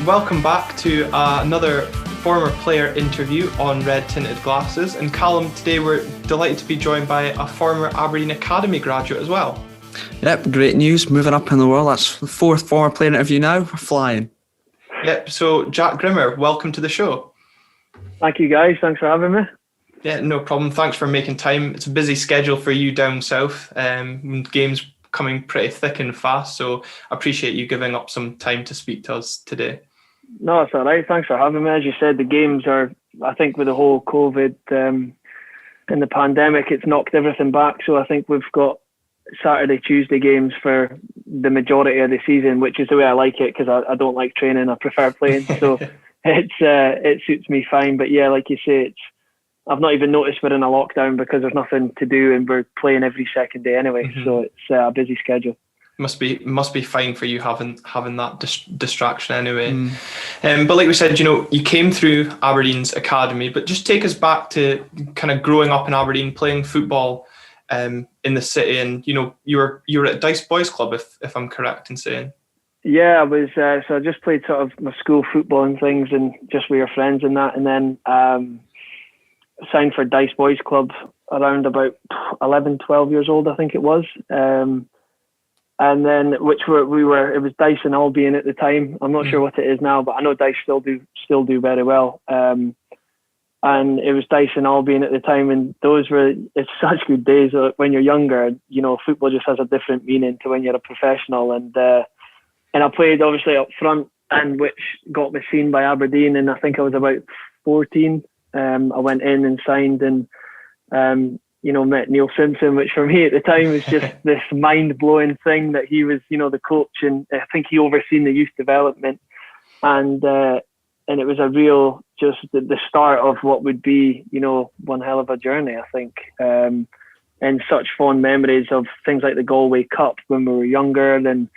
welcome back to another former player interview on Red Tinted Glasses. And Callum, today we're delighted to be joined by a former Aberdeen Academy graduate as well. Yep, great news, moving up in the world. That's the fourth former player interview now, we're flying. Yep, so Jack Grimmer, welcome to the show. Thank you guys, thanks for having me. Yeah, no problem, thanks for making time. It's a busy schedule for you down south, games coming pretty thick and fast, so I appreciate you giving up some time to speak to us today. No, it's all right. Thanks for having me. As you said, the games are, I think with the whole COVID and the pandemic, it's knocked everything back. So I think we've got Saturday, Tuesday games for the majority of the season, which is the way I like it because I don't like training. I prefer playing. So it suits me fine. But yeah, like you say, I've not even noticed we're in a lockdown because there's nothing to do and we're playing every second day anyway. Mm-hmm. So it's a busy schedule. Must be fine for you having that distraction anyway. But like we said, you came through Aberdeen's academy, but just take us back to kind of growing up in Aberdeen, playing football in the city, and you were at Dice Boys Club, if I'm correct in saying. Yeah, I was. So I just played sort of my school football and things, and just with your friends and that, and then signed for Dice Boys Club around about 11, 12 years old, I think it was. And then it was Dice and Albion at the time. I'm not sure what it is now, but I know Dice still do very well. And it was Dice and Albion at the time, and it's such good days. When you're younger, football just has a different meaning to when you're a professional. And I played obviously up front, and which got me seen by Aberdeen. And I think I was about 14. I went in and signed and met Neil Simpson, which for me at the time was just this mind-blowing thing that he was, the coach, and I think he overseen the youth development, and it was a real, just the start of what would be, one hell of a journey, I think, and such fond memories of things like the Galway Cup when we were younger, and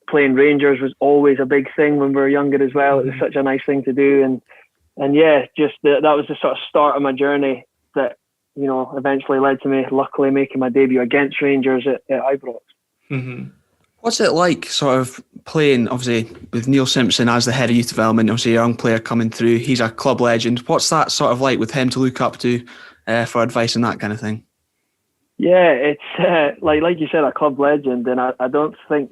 playing Rangers was always a big thing when we were younger as well. It was such a nice thing to do, and yeah, just that was the sort of start of my journey that eventually led to me luckily making my debut against Rangers at Ibrox. Mm-hmm. What's it like sort of playing, obviously, with Neil Simpson as the head of youth development, obviously a young player coming through, he's a club legend. What's that sort of like with him to look up to for advice and that kind of thing? Yeah, it's like you said, a club legend, and I don't think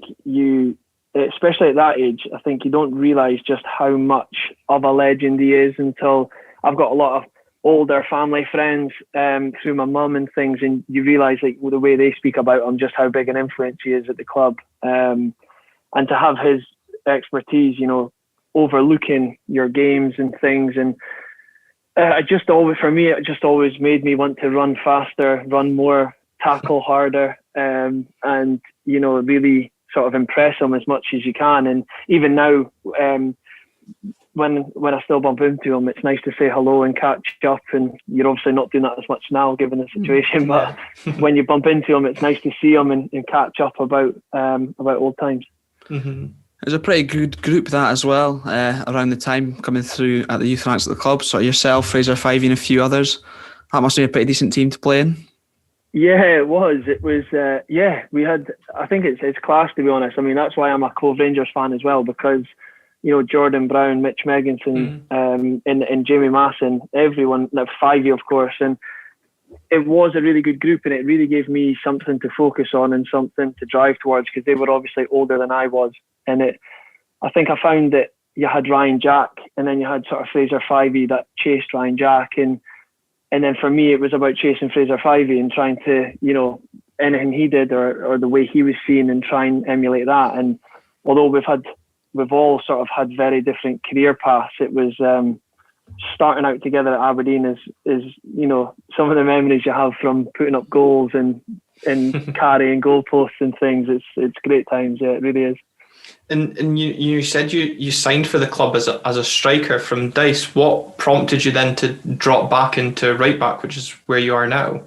especially at that age, I think you don't realise just how much of a legend he is until I've got a lot of older family friends through my mum and things, and you realise like the way they speak about him, just how big an influence he is at the club, and to have his expertise, overlooking your games and things, and it just always made me want to run faster, run more, tackle harder, and really sort of impress him as much as you can. And even now, when I still bump into him, it's nice to say hello and catch up, and you're obviously not doing that as much now given the situation, but when you bump into him, it's nice to see him and catch up about old times. Mm-hmm. It was a pretty good group that as well, around the time coming through at the youth ranks at the club. So yourself, Fraser Fyvie and a few others. That must be a pretty decent team to play in. Yeah, it was. We had, I think it's class, to be honest. I mean, that's why I'm a Cove Rangers fan as well, because Jordan Brown, Mitch Megginson, and Jamie Masson, everyone, Fyvie, of course, and it was a really good group, and it really gave me something to focus on and something to drive towards, because they were obviously older than I was, and I think I found that you had Ryan Jack, and then you had sort of Fraser Fyvie that chased Ryan Jack, and then for me it was about chasing Fraser Fyvie and trying to, anything he did or the way he was seen and try and emulate that. And although we've all sort of had very different career paths, it was starting out together at Aberdeen is some of the memories you have from putting up goals and carrying goalposts and things. It's great times. Yeah, it really is. And you said you signed for the club as a striker from Dice. What prompted you then to drop back into right back, which is where you are now?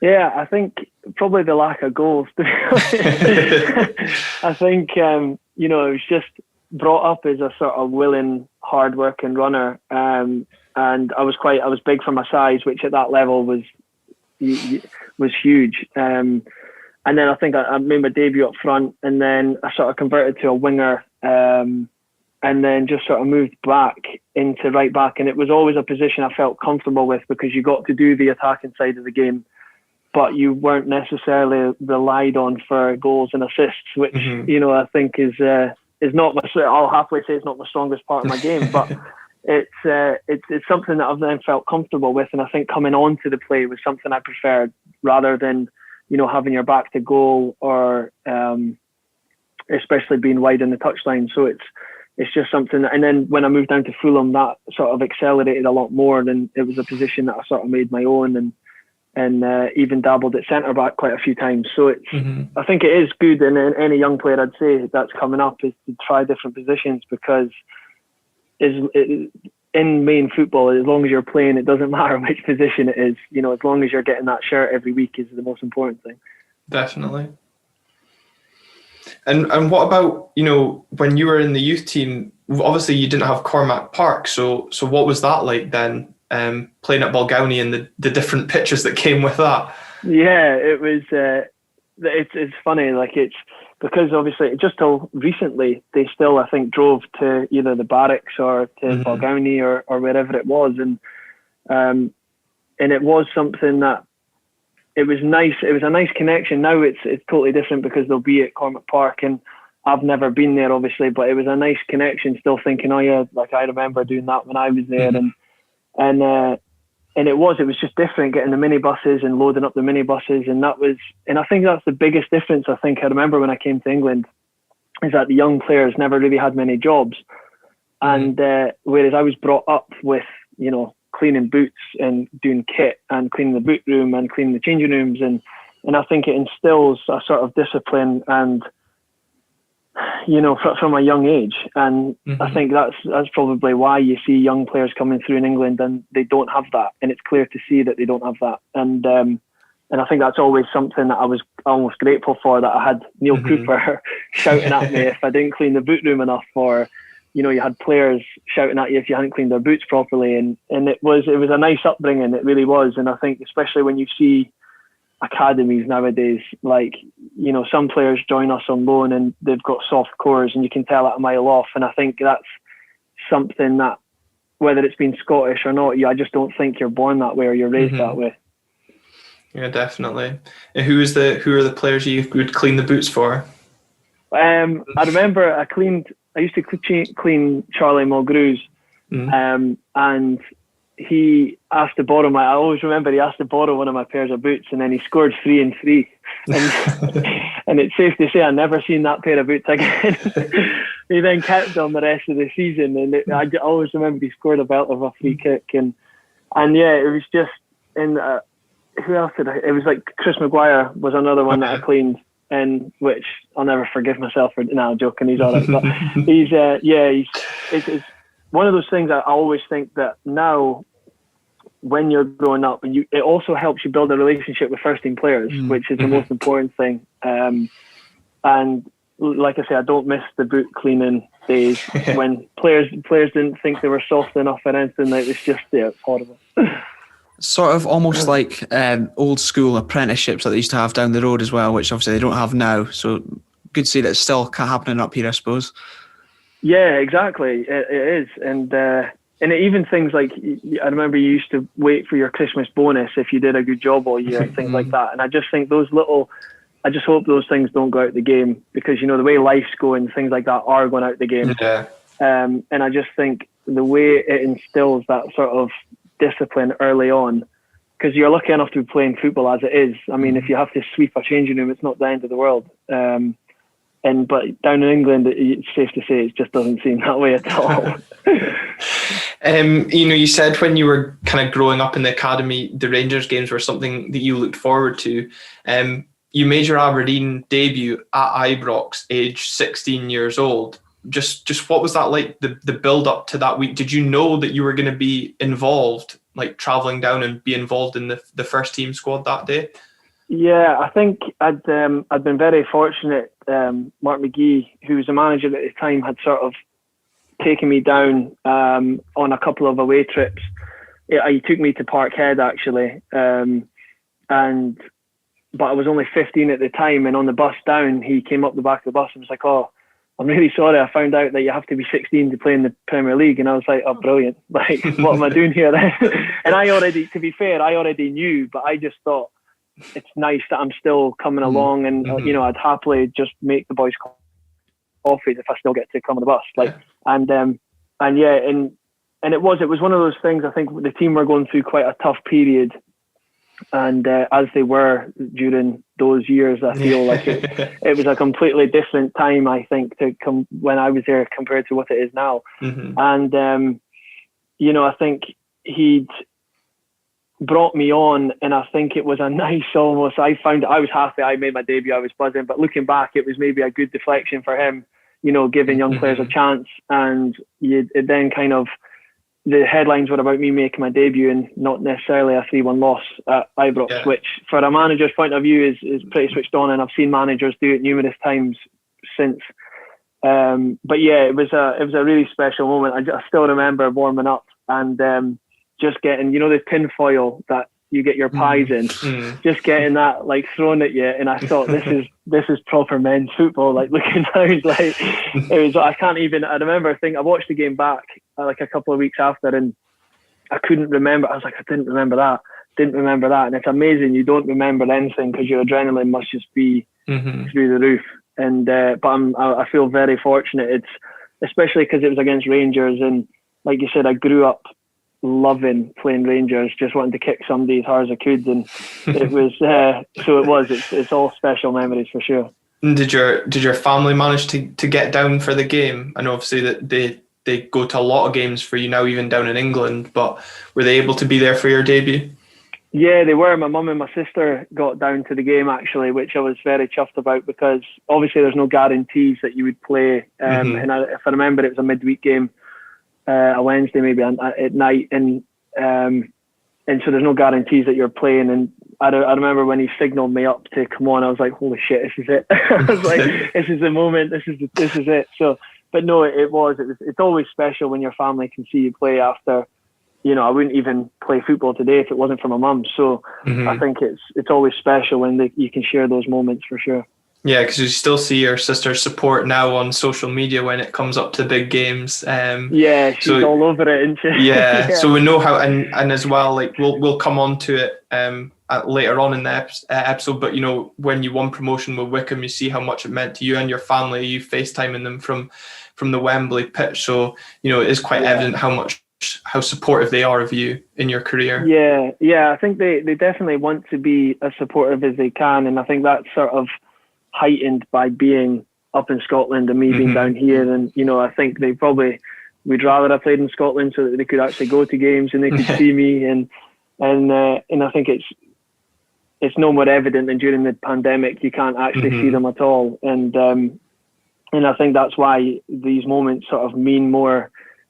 Yeah, I think probably the lack of goals. To be honest. I think it was just brought up as a sort of willing, hard-working runner, and I was big for my size, which at that level was huge. And then I think I made my debut up front, and then I sort of converted to a winger, and and then just sort of moved back into right back. And it was always a position I felt comfortable with because you got to do the attacking side of the game, but you weren't necessarily relied on for goals and assists, which, I think is not I'll happily say it's not the strongest part of my game, but it's something that I've then felt comfortable with. And I think coming on to the play was something I preferred rather than, having your back to goal or especially being wide in the touchline. So it's just something and then when I moved down to Fulham, that sort of accelerated a lot more, and it was a position that I sort of made my own and even dabbled at centre back quite a few times. So it's I think it is good, and any young player I'd say that's coming up is to try different positions, because in main football, as long as you're playing, it doesn't matter which position it is. As long as you're getting that shirt every week is the most important thing. Definitely. And what about, when you were in the youth team, obviously you didn't have Cormac Park, so what was that like then, playing at Balgownie and the different pitches that came with that? Yeah, it was, it's funny, like it's, because obviously just till recently, they still, I think, drove to either the barracks or to Balgownie or wherever it was. And it was something that, it was nice. It was a nice connection. Now it's totally different because they'll be at Cormac Park, and I've never been there, obviously, but it was a nice connection. Still thinking, oh yeah, like I remember doing that when I was there, and it was just different, getting the minibuses and loading up the minibuses, and I think that's the biggest difference. I think I remember when I came to England is that the young players never really had many jobs, and whereas I was brought up with cleaning boots and doing kit and cleaning the boot room and cleaning the changing rooms, and I think it instills a sort of discipline and from a young age, and I think that's probably why you see young players coming through in England and they don't have that, and it's clear to see that they don't have that, and I think that's always something that I was almost grateful for, that I had Neil Cooper shouting at me if I didn't clean the boot room enough, or you had players shouting at you if you hadn't cleaned their boots properly, and it was a nice upbringing, it really was. And I think especially when you see academies nowadays, like some players join us on loan and they've got soft cores and you can tell it a mile off, and I think that's something that, whether it's been Scottish or not, I just don't think you're born that way or you're raised that way. Yeah, definitely. And who are the players you would clean the boots for? I remember I used to clean Charlie Mulgrew's, and he asked to borrow I always remember he asked to borrow one of my pairs of boots, and then he scored 3 and 3. And it's safe to say I never seen that pair of boots again. He then kept on the rest of the season, and I always remember he scored a belt of a free kick, and yeah, it was just who else did it was like Chris Maguire was another one that I cleaned, and which I'll never forgive myself for. No, I'm joking, he's all right, but it's one of those things I always think that now, when you're growing up, and it also helps you build a relationship with first team players, which is the most important thing. And like I say, I don't miss the boot cleaning days when players didn't think they were soft enough or anything. Like, it's just it's horrible. Sort of almost like old school apprenticeships that they used to have down the road as well, which obviously they don't have now. So good to see that it's still happening up here, I suppose. Yeah, exactly. It is, and even things like, I remember you used to wait for your Christmas bonus if you did a good job all year, things like that. And I just think I just hope those things don't go out the game, because the way life's going, things like that are going out the game. Yeah. And I just think the way it instills that sort of discipline early on, because you're lucky enough to be playing football as it is. I mean, if you have to sweep a changing room, it's not the end of the world. But down in England, it's safe to say it just doesn't seem that way at all. You said when you were kind of growing up in the academy, the Rangers games were something that you looked forward to. You made your Aberdeen debut at Ibrox, age 16 years old. Just what was that like, the build up to that week? Did you know that you were going to be involved, like travelling down and be involved in the first team squad that day? Yeah, I think I'd been very fortunate. Mark McGee, who was the manager at the time, had sort of taken me down on a couple of away trips. He took me to Parkhead actually, but I was only 15 at the time. And on the bus down, he came up the back of the bus and was like, "Oh, I'm really sorry, I found out that you have to be 16 to play in the Premier League. And I was like, oh, brilliant. Like, what am I doing here then? And to be fair, I already knew, but I just thought it's nice that I'm still coming along, and, I'd happily just make the boys coffees if I still get to come on the bus. Like, and it was one of those things. I think the team were going through quite a tough period. And as they were during those years, I feel like it was a completely different time, I think, when I was there compared to what it is now. And, I think he'd brought me on, and I think it was a nice almost, I was happy I made my debut, I was buzzing, but looking back, it was maybe a good deflection for him, giving young players a chance. And it then kind of, the headlines were about me making my debut and not necessarily a 3-1 loss at Ibrox, which for a manager's point of view is pretty switched on, and I've seen managers do it numerous times since. But yeah, it was a really special moment. I still remember warming up and just getting, the tin foil that you get your pies in, just getting that like thrown at you, and I thought this is proper men's football. Like looking around, like it was. I remember I watched the game back like a couple of weeks after, and I couldn't remember. I was like, I didn't remember that, and it's amazing you don't remember anything because your adrenaline must just be through the roof. And but I feel very fortunate. It's especially because it was against Rangers, and like you said, I grew up loving playing Rangers, just wanting to kick somebody as hard as I could, and it was it's all special memories for sure. And did your family manage to get down for the game? I know obviously that they go to a lot of games for you now, even down in England, but were they able to be there for your debut? Yeah, they were. My mum and my sister got down to the game actually, which I was very chuffed about, because obviously there's no guarantees that you would play, and if I remember, it was a midweek game, a Wednesday maybe at night, and so there's no guarantees that you're playing. And I remember when he signalled me up to come on, I was like, holy shit, this is it. I was like, this is the moment, this is it. So, but no, it's always special when your family can see you play after, I wouldn't even play football today if it wasn't for my mum. So I think it's always special when you can share those moments for sure. Yeah, because you still see your sister's support now on social media when it comes up to big games. Yeah, she's all over it, isn't she? Yeah, so we know how, and as well, like we'll come on to it later on in the episode. But when you won promotion with Wycombe, you see how much it meant to you and your family. You FaceTiming them from the Wembley pitch, so it is quite evident how supportive they are of you in your career. Yeah, I think they definitely want to be as supportive as they can, and I think that's sort of heightened by being up in Scotland and me being down here. And I think they probably would rather I played in Scotland so that they could actually go to games and they could see me, and I think it's no more evident than during the pandemic. You can't actually see them at all, and I think that's why these moments sort of mean more,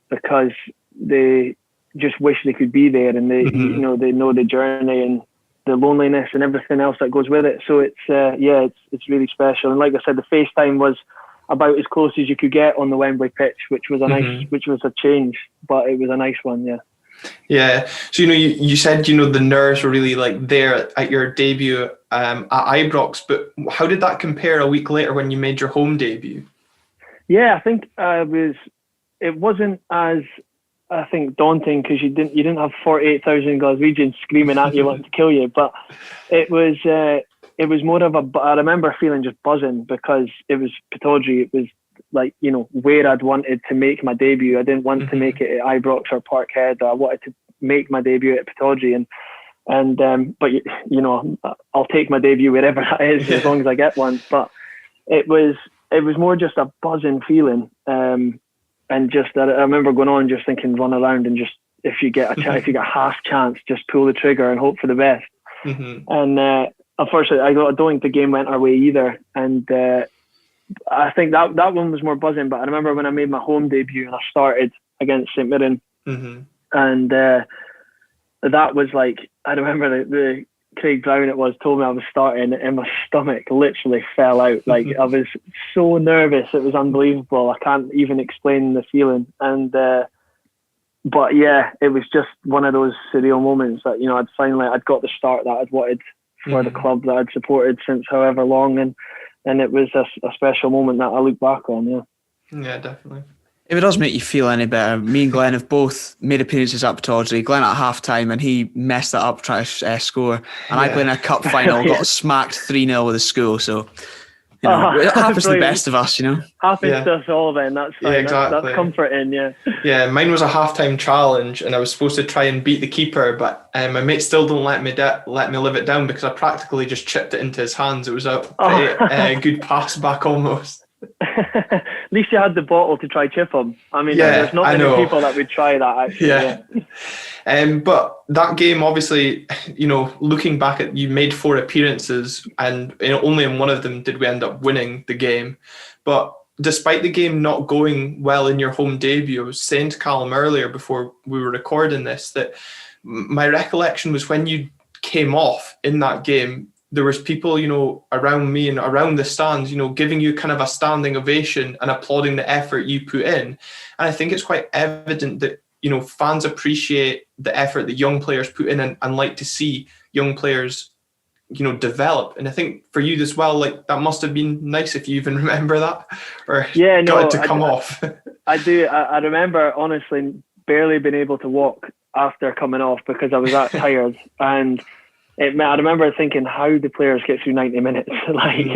because they just wish they could be there, and they they know the journey and the loneliness and everything else that goes with it. So it's really special. And like I said, the FaceTime was about as close as you could get on the Wembley pitch, which was a change, but it was a nice one. Yeah. So you said the nerves were really like there at your debut at Ibrox, but how did that compare a week later when you made your home debut? Yeah, I think it wasn't as daunting, because you didn't have 48,000 Glaswegians screaming at you wanting to kill you, but it was more of I remember feeling just buzzing, because it was Pittodrie. It was like where I'd wanted to make my debut. I didn't want to make it at Ibrox or Parkhead. I wanted to make my debut at Pittodrie, but I'll take my debut wherever that is, as long as I get one. But it was more just a buzzing feeling. And just I remember going on just thinking, run around, and just if you get a half chance, just pull the trigger and hope for the best. And unfortunately, I don't think the game went our way either. And I think that one was more buzzing. But I remember when I made my home debut and I started against St Mirren, and that was like, I remember the Craig Brown told me I was starting, and my stomach literally fell out. Like I was so nervous, it was unbelievable. I can't even explain the feeling. And but yeah, it was just one of those surreal moments that I'd got the start that I'd wanted for the club that I'd supported since however long, and it was a special moment that I look back on. Yeah, definitely. If it does make you feel any better, me and Glenn have both made appearances up Tawdry. Glenn at half time, and he messed it up trying to score. And I played in a cup final, got smacked 3-0 with the school. So, it happens to the best of us, Happens to us all then, that's fine. Yeah, exactly. That's comforting, yeah. Yeah, mine was a half-time challenge, and I was supposed to try and beat the keeper, but my mates still don't let me live it down because I practically just chipped it into his hands. It was a pretty good pass back almost. At least you had the bottle to try chip him. I mean, there's not many people that would try that actually. Yeah. But that game, obviously, looking back at, you made 4 appearances, and only in one of them did we end up winning the game. But despite the game not going well in your home debut, I was saying to Callum earlier before we were recording this that my recollection was when you came off in that game, there was people, around me and around the stands, giving you kind of a standing ovation and applauding the effort you put in. And I think it's quite evident that, fans appreciate the effort that young players put in and like to see young players, develop. And I think for you as well, like, that must have been nice if you even remember that, or got it to come off. I do. I remember, honestly, barely being able to walk after coming off because I was that tired. And I remember thinking, how do players get through 90 minutes?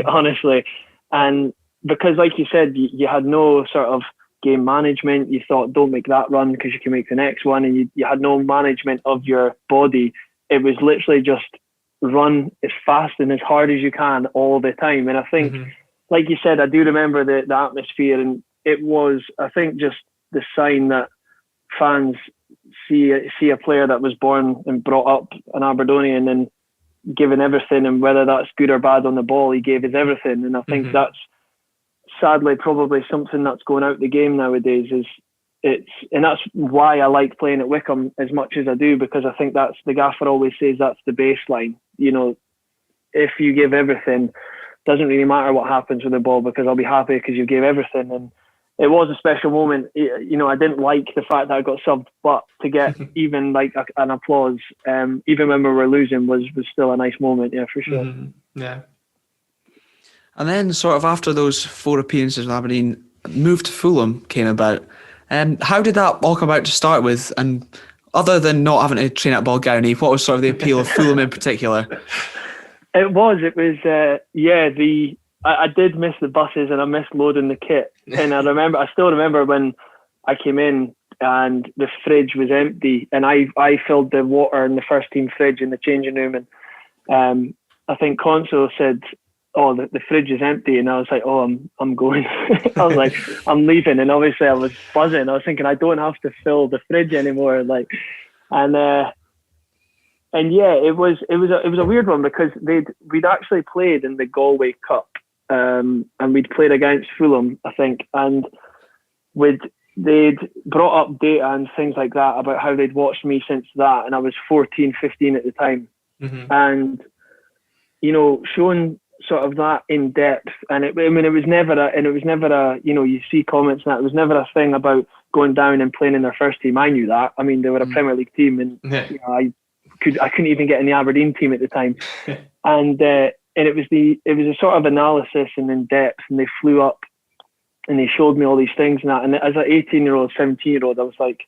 Honestly. And because, like you said, you had no sort of game management. You thought, don't make that run because you can make the next one. And you had no management of your body. It was literally just run as fast and as hard as you can all the time. And I think, like you said, I do remember the atmosphere. And it was, I think, just the sign that fans see a player that was born and brought up an Aberdonian and given everything, and whether that's good or bad on the ball, he gave his everything. And I think that's sadly probably something that's going out the game nowadays. And that's why I like playing at Wycombe as much as I do, because I think that's, the gaffer always says, that's the baseline. If you give everything, doesn't really matter what happens with the ball, because I'll be happy because you gave everything. And it was a special moment. I didn't like the fact that I got subbed, but to get even like an applause, even when we were losing, was still a nice moment. Yeah, for sure. Yeah. And then, sort of after those 4 appearances with Aberdeen, move to Fulham came about. How did that all come about to start with? And other than not having to train at Balgownie, what was sort of the appeal of Fulham in particular? It was. I did miss the buses and I missed loading the kit. And I still remember when I came in and the fridge was empty, and I filled the water in the first team fridge in the changing room. And I think Conso said, "Oh, the fridge is empty," and I was like, "Oh, I'm going." I was like, "I'm leaving," and obviously I was buzzing. I was thinking, I don't have to fill the fridge anymore. And yeah, it was a weird one, because we'd actually played in the Galway Cup, and we'd played against Fulham, I think, and they'd brought up data and things like that about how they'd watched me since that, and I was 14, 15 at the time, and showing sort of that in depth, and it was never a you see comments and that, it was never a thing about going down and playing in their first team. I knew that. I mean, they were a Premier League team, and I couldn't even get in the Aberdeen team at the time, and it was a sort of analysis and in depth, and they flew up and they showed me all these things and that, and as an 18-year-old, 17-year-old, I was like,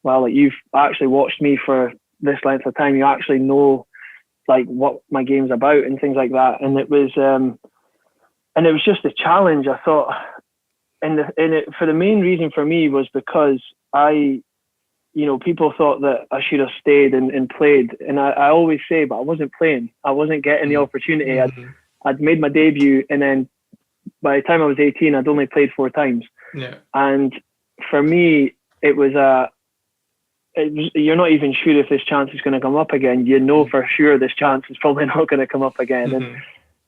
wow, like, you've actually watched me for this length of time, you actually know like what my game's about and things like that. And it was just a challenge. I thought, for the main reason for me was because people thought that I should have stayed and played, and I always say, but I wasn't playing. I wasn't getting the opportunity. I'd made my debut, and then by the time I was 18, I'd only played 4 times. Yeah. And for me, it was you're not even sure if this chance is going to come up again. For sure this chance is probably not going to come up again.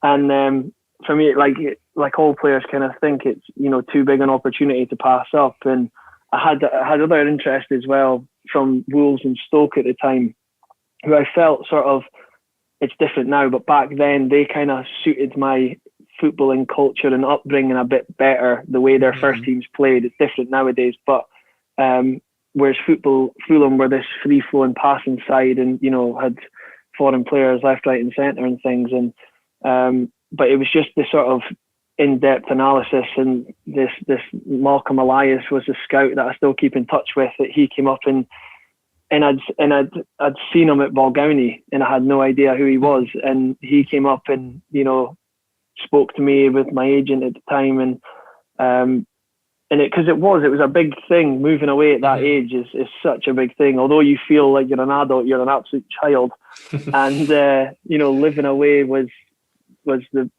And for me, like all players kind of think it's too big an opportunity to pass up. And I had other interest as well from Wolves and Stoke at the time, who I felt sort of, it's different now, but back then they kind of suited my footballing culture and upbringing a bit better. The way their first teams played, it's different nowadays. But whereas Fulham were this free-flowing passing side, and had foreign players left, right, and centre and things. And but it was just the sort of in-depth analysis, and this Malcolm Elias was a scout that I still keep in touch with, that he came up and I'd seen him at Balgownie and I had no idea who he was, and he came up and spoke to me with my agent at the time, and because it was a big thing. Moving away at that age is such a big thing. Although you feel like you're an adult, you're an absolute child, and living away was the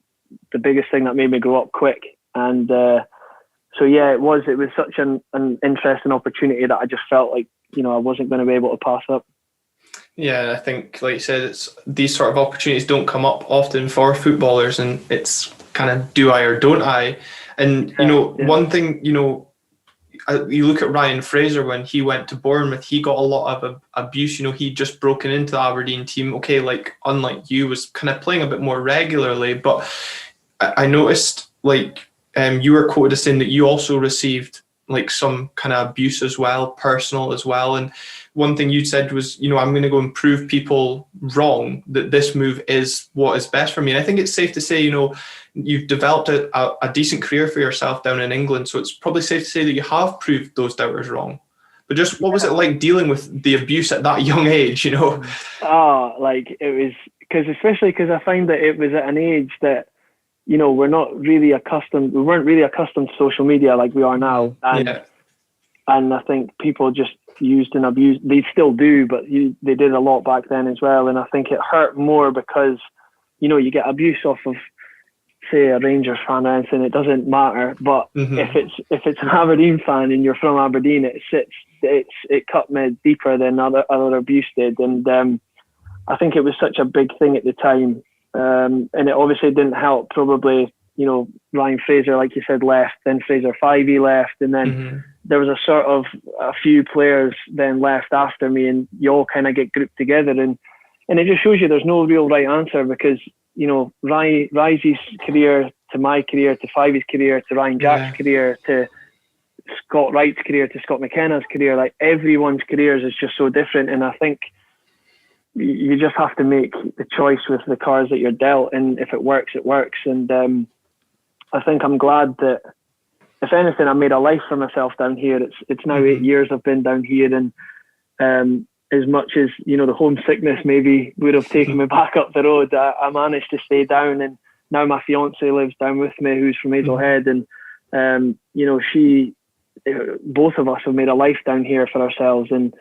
biggest thing that made me grow up quick. And so yeah, it was such an interesting opportunity that I just felt like I wasn't going to be able to pass up. Yeah, I think, like you said, these sort of opportunities don't come up often for footballers, and it's kind of do I or don't I. And one thing, you look at Ryan Fraser when he went to Bournemouth, he got a lot of abuse. He'd just broken into the Aberdeen team. Okay, like unlike you, was kind of playing a bit more regularly. But I noticed, like, you were quoted as saying that you also received like some kind of abuse as well, personal as well. And one thing you said was, I'm going to go and prove people wrong that this move is what is best for me. And I think it's safe to say, you've developed a decent career for yourself down in England. So it's probably safe to say that you have proved those doubters wrong. But just what was it like dealing with the abuse at that young age, Oh, like it was, especially because I find that it was at an age that, we weren't really accustomed to social media like we are now. And I think people just used and abused. They still do, but they did a lot back then as well. And I think it hurt more because, you get abuse off of, say, a Rangers fan or anything. It doesn't matter. But if it's an Aberdeen fan and you're from Aberdeen, it cut me deeper than other abuse did. And I think it was such a big thing at the time. And it obviously didn't help. Probably, Ryan Fraser, like you said, left. Then Fraser Fivey left, and then there was a few players then left after me, and you all kind of get grouped together, and it just shows you there's no real right answer, because Risey's career to my career to Fivey's career to Ryan Jack's career to Scott Wright's career to Scott McKenna's career, like everyone's careers is just so different, and I think you just have to make the choice with the cards that you're dealt, and if it works, it works. And I think I'm glad that, if anything, I made a life for myself down here. It's now 8 years I've been down here, and as much as the homesickness maybe would have taken me back up the road, I managed to stay down, and now my fiance lives down with me, who's from Hazelhead, and both of us have made a life down here for ourselves. And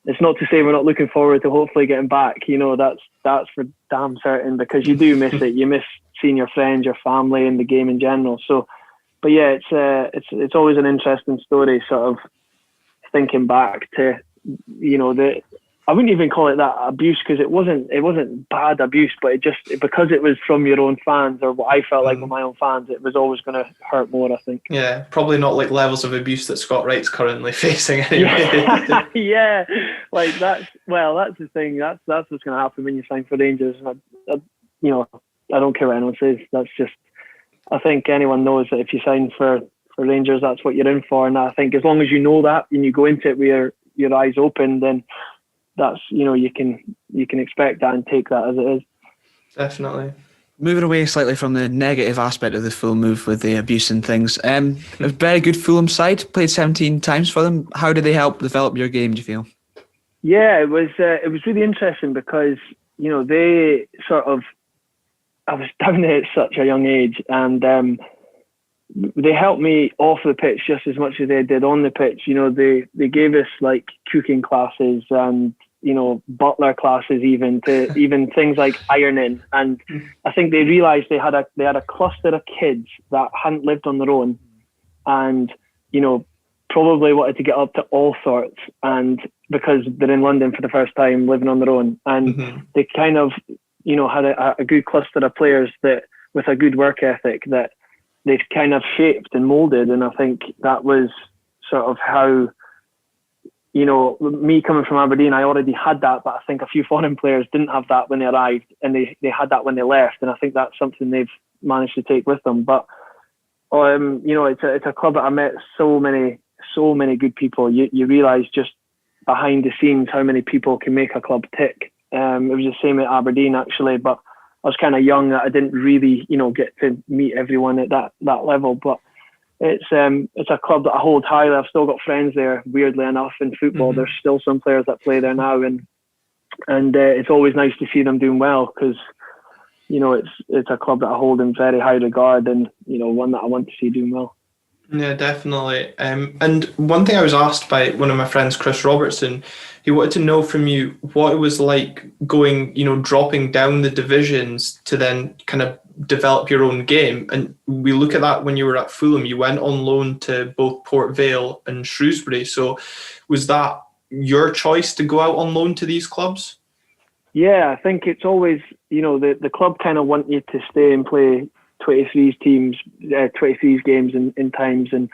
it's not to say we're not looking forward to hopefully getting back. That's for damn certain, because you do miss it. You miss seeing your friends, your family, and the game in general. So, but yeah, it's always an interesting story, sort of thinking back to I wouldn't even call it that abuse, because it wasn't bad abuse, but because it was from your own fans, or what I felt like with my own fans, it was always going to hurt more, I think. Yeah, probably not like levels of abuse that Scott Wright's currently facing anyway. Yeah, like that's the thing. That's what's going to happen when you sign for Rangers. I don't care what anyone says. That's just, I think anyone knows that if you sign for Rangers, that's what you're in for. And I think as long as you know that and you go into it with your eyes open, then that's, you can expect that and take that as it is. Definitely. Moving away slightly from the negative aspect of the Fulham move with the abuse and things, a very good Fulham side, played 17 times for them. How did they help develop your game, do you feel? Yeah, it was really interesting, because they sort of, I was down there at such a young age, and they helped me off the pitch just as much as they did on the pitch. They gave us like cooking classes and butler classes, even things like ironing. And I think they realised they had a cluster of kids that hadn't lived on their own, and probably wanted to get up to all sorts, and because they're in London for the first time living on their own, and they kind of had a good cluster of players that with a good work ethic that they've kind of shaped and moulded. And I think that was sort of how, me coming from Aberdeen, I already had that, but I think a few foreign players didn't have that when they arrived, and they had that when they left. And I think that's something they've managed to take with them. But, it's a club that I met so many good people. You realise just behind the scenes how many people can make a club tick. It was the same at Aberdeen, actually, but was kind of young, that I didn't really, get to meet everyone at that level. But it's a club that I hold highly. I've still got friends there, weirdly enough, in football. There's still some players that play there now, and it's always nice to see them doing well, because it's a club that I hold in very high regard, and one that I want to see doing well. Yeah, definitely. And one thing I was asked by one of my friends, Chris Robertson, he wanted to know from you what it was like going, dropping down the divisions to then kind of develop your own game. And we look at that when you were at Fulham, you went on loan to both Port Vale and Shrewsbury. So was that your choice to go out on loan to these clubs? Yeah, I think it's always, the club kind of want you to stay and play 23s games in times, and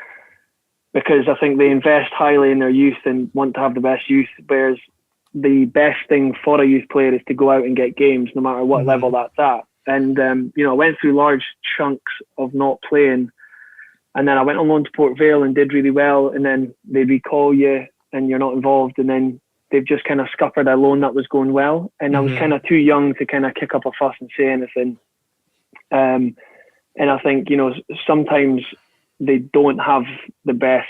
because I think they invest highly in their youth and want to have the best youth, whereas the best thing for a youth player is to go out and get games no matter what level that's at. And I went through large chunks of not playing, and then I went on loan to Port Vale and did really well, and then they recall you and you're not involved, and then they've just kind of scuppered a loan that was going well, and I was kind of too young to kind of kick up a fuss and say anything. And I think, sometimes they don't have the best,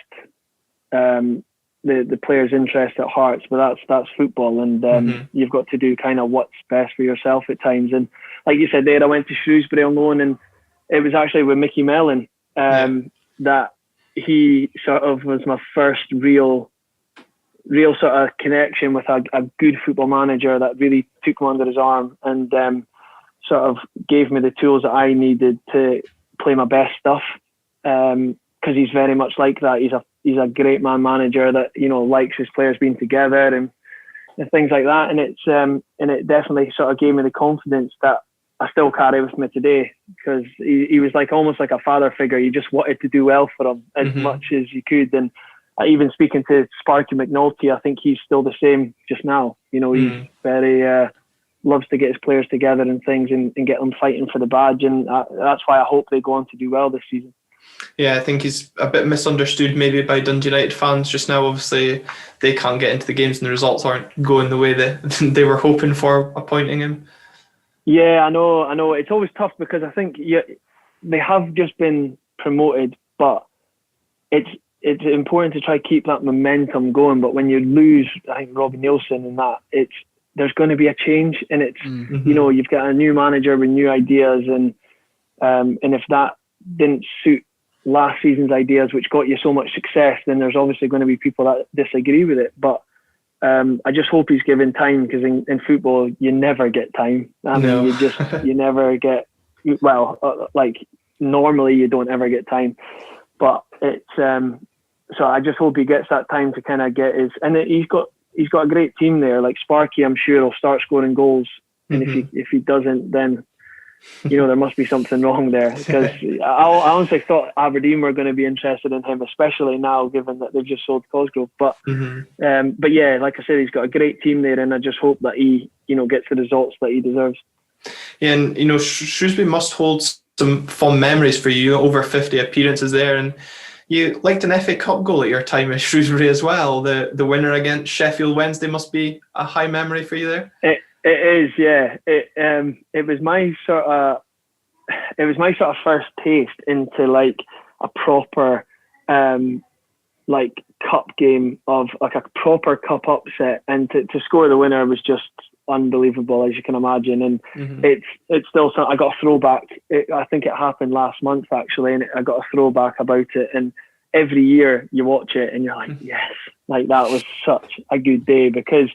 the players' interest at heart, but that's football, and you've got to do kind of what's best for yourself at times. And like you said there, I went to Shrewsbury on loan, and it was actually with Mickey Mellon that he sort of was my first real sort of connection with a good football manager that really took me under his arm and sort of gave me the tools that I needed to play my best stuff, because he's very much like that. He's a great man manager that likes his players being together and things like that, and it definitely sort of gave me the confidence that I still carry with me today, because he was like almost like a father figure. You just wanted to do well for him as much as you could. And even speaking to Sparky McNulty, I think he's still the same just now. He's very loves to get his players together and things, and get them fighting for the badge, and that's why I hope they go on to do well this season. Yeah, I think he's a bit misunderstood maybe by Dundee United fans just now. Obviously, they can't get into the games and the results aren't going the way that they were hoping for appointing him. Yeah, I know. It's always tough, because I think they have just been promoted, but it's important to try to keep that momentum going. But when you lose, I think, Robbie Nielsen and that, there's going to be a change, and it's you've got a new manager with new ideas, and if that didn't suit last season's ideas, which got you so much success, then there's obviously going to be people that disagree with it. But I just hope he's given time, because in football you never get time. I mean, you never get, like normally you don't ever get time, but it's so I just hope he gets that time to kind of get his, and he's got a great team there. Like Sparky, I'm sure he'll start scoring goals, and if he doesn't, then there must be something wrong there, because I honestly thought Aberdeen were going to be interested in him, especially now given that they've just sold Cosgrove. But yeah, like I said, he's got a great team there, and I just hope that he gets the results that he deserves. Yeah, and Shrewsbury must hold some fond memories for you. Over 50 appearances there, and you liked an FA Cup goal at your time at Shrewsbury as well. The winner against Sheffield Wednesday must be a high memory for you there. It is, yeah. It was my sort of first taste into like a proper like cup game, of like a proper cup upset, and to score the winner was just unbelievable, as you can imagine. And it's still something. I got a throwback. I think it happened last month actually, and I got a throwback about it. And every year you watch it and you're like, yes, like that was such a good day, because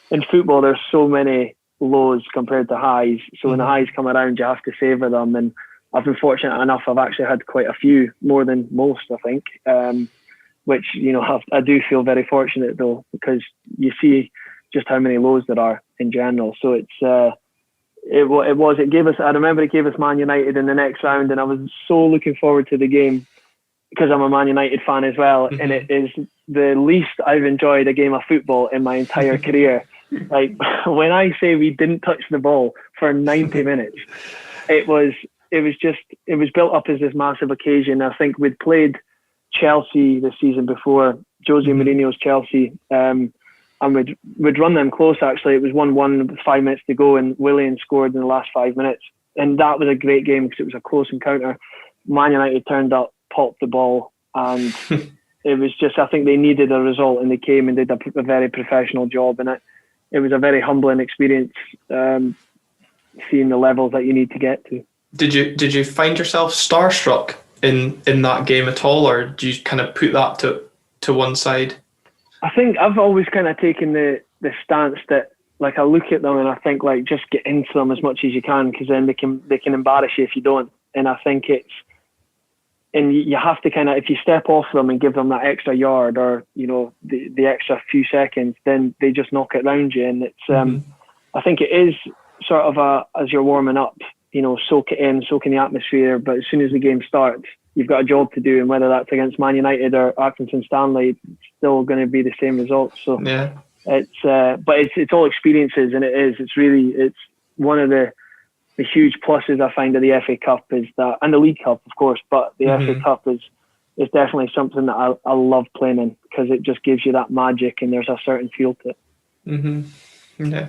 in football there's so many lows compared to highs. So when the highs come around, you have to savour them. And I've been fortunate enough, I've actually had quite a few, more than most, I think, which, I do feel very fortunate though, because you see just how many lows there are in general. So it gave us, I remember it gave us Man United in the next round, and I was so looking forward to the game, because I'm a Man United fan as well. And it is the least I've enjoyed a game of football in my entire career. Like, when I say we didn't touch the ball for 90 minutes, it was built up as this massive occasion. I think we'd played Chelsea the season before, Jose Mourinho's Chelsea. and we'd run them close. Actually, it was 1-1 with 5 minutes to go, and Willian scored in the last 5 minutes, and that was a great game because it was a close encounter. Man United turned up, popped the ball, and it was just, I think they needed a result, and they came and did a very professional job, and it was a very humbling experience, seeing the levels that you need to get to. Did you find yourself starstruck in that game at all, or do you kind of put that to one side? I think I've always kind of taken the stance that, like, I look at them and I think, like, just get into them as much as you can, because then they can embarrass you if you don't. And I think and you have to kind of, if you step off them and give them that extra yard, or, you know, the extra few seconds, then they just knock it round you. And it's I think it is sort of as you're warming up, you know, soak in the atmosphere. But as soon as the game starts, you've got a job to do, and whether that's against Man United or Accrington Stanley, it's still going to be the same results. So yeah, it's all experiences, and it's one of the huge pluses I find of the FA Cup is that, and the League Cup, of course, but the FA Cup is definitely something that I love playing in, because it just gives you that magic, and there's a certain feel to it. Yeah.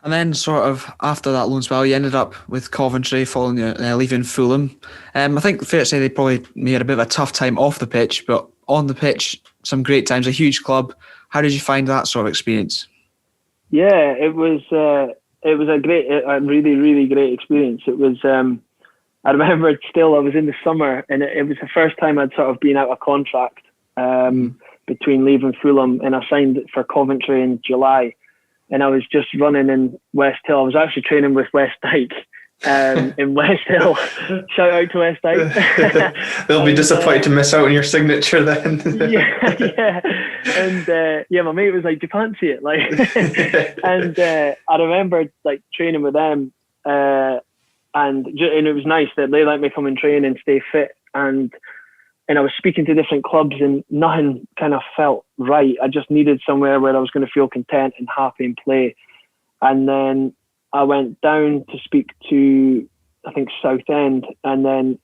And then sort of after that loan spell, you ended up with Coventry, following leaving Fulham. I think fair to say they probably made a bit of a tough time off the pitch, but on the pitch, some great times, a huge club. How did you find that sort of experience? Yeah, it was a really, really great experience. It was, I remember it still, I was in the summer, and it was the first time I'd sort of been out of contract between leaving Fulham, and I signed for Coventry in July. And I was just running in West Hill. I was actually training with West Dyke in West Hill. Shout out to West Dyke. They'll be disappointed to miss out on your signature then. yeah. And my mate was like, "Do you fancy it?" Like, and I remember like training with them, and it was nice that they let me come and train and stay fit. And I was speaking to different clubs, and nothing kind of felt right. I just needed somewhere where I was going to feel content and happy and play. And then I went down to speak to, I think, Southend, and then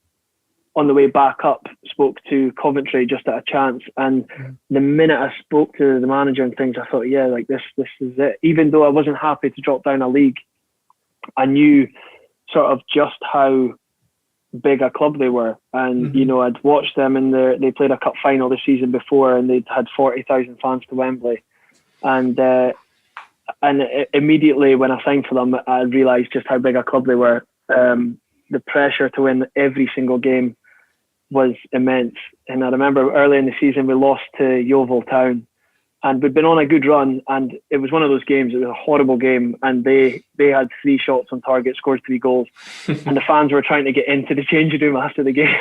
on the way back up, spoke to Coventry just at a chance. And the minute I spoke to the manager and things, I thought, yeah, like this is it. Even though I wasn't happy to drop down a league, I knew sort of just how big a club they were, and you know, I'd watched them in they played a cup final the season before, and they'd had 40,000 fans to Wembley, and immediately when I signed for them, I realised just how big a club they were. The pressure to win every single game was immense, and I remember early in the season we lost to Yeovil Town, and we'd been on a good run, and it was one of those games. It was a horrible game, and they had 3 shots on target, scored 3 goals, and the fans were trying to get into the changing room after the game.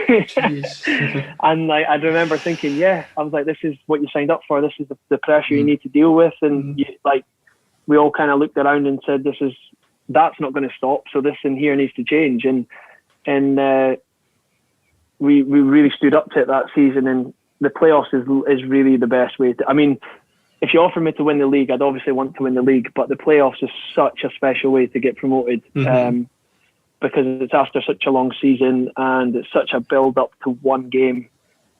And I remember thinking, yeah, I was like, this is what you signed up for. This is the pressure you need to deal with, and we all kind of looked around and said, that's not going to stop. So this in here needs to change, and we really stood up to it that season, and the playoffs is really the best way to. I mean, if you offer me to win the league, I'd obviously want to win the league, but the playoffs is such a special way to get promoted, because it's after such a long season, and it's such a build up to one game.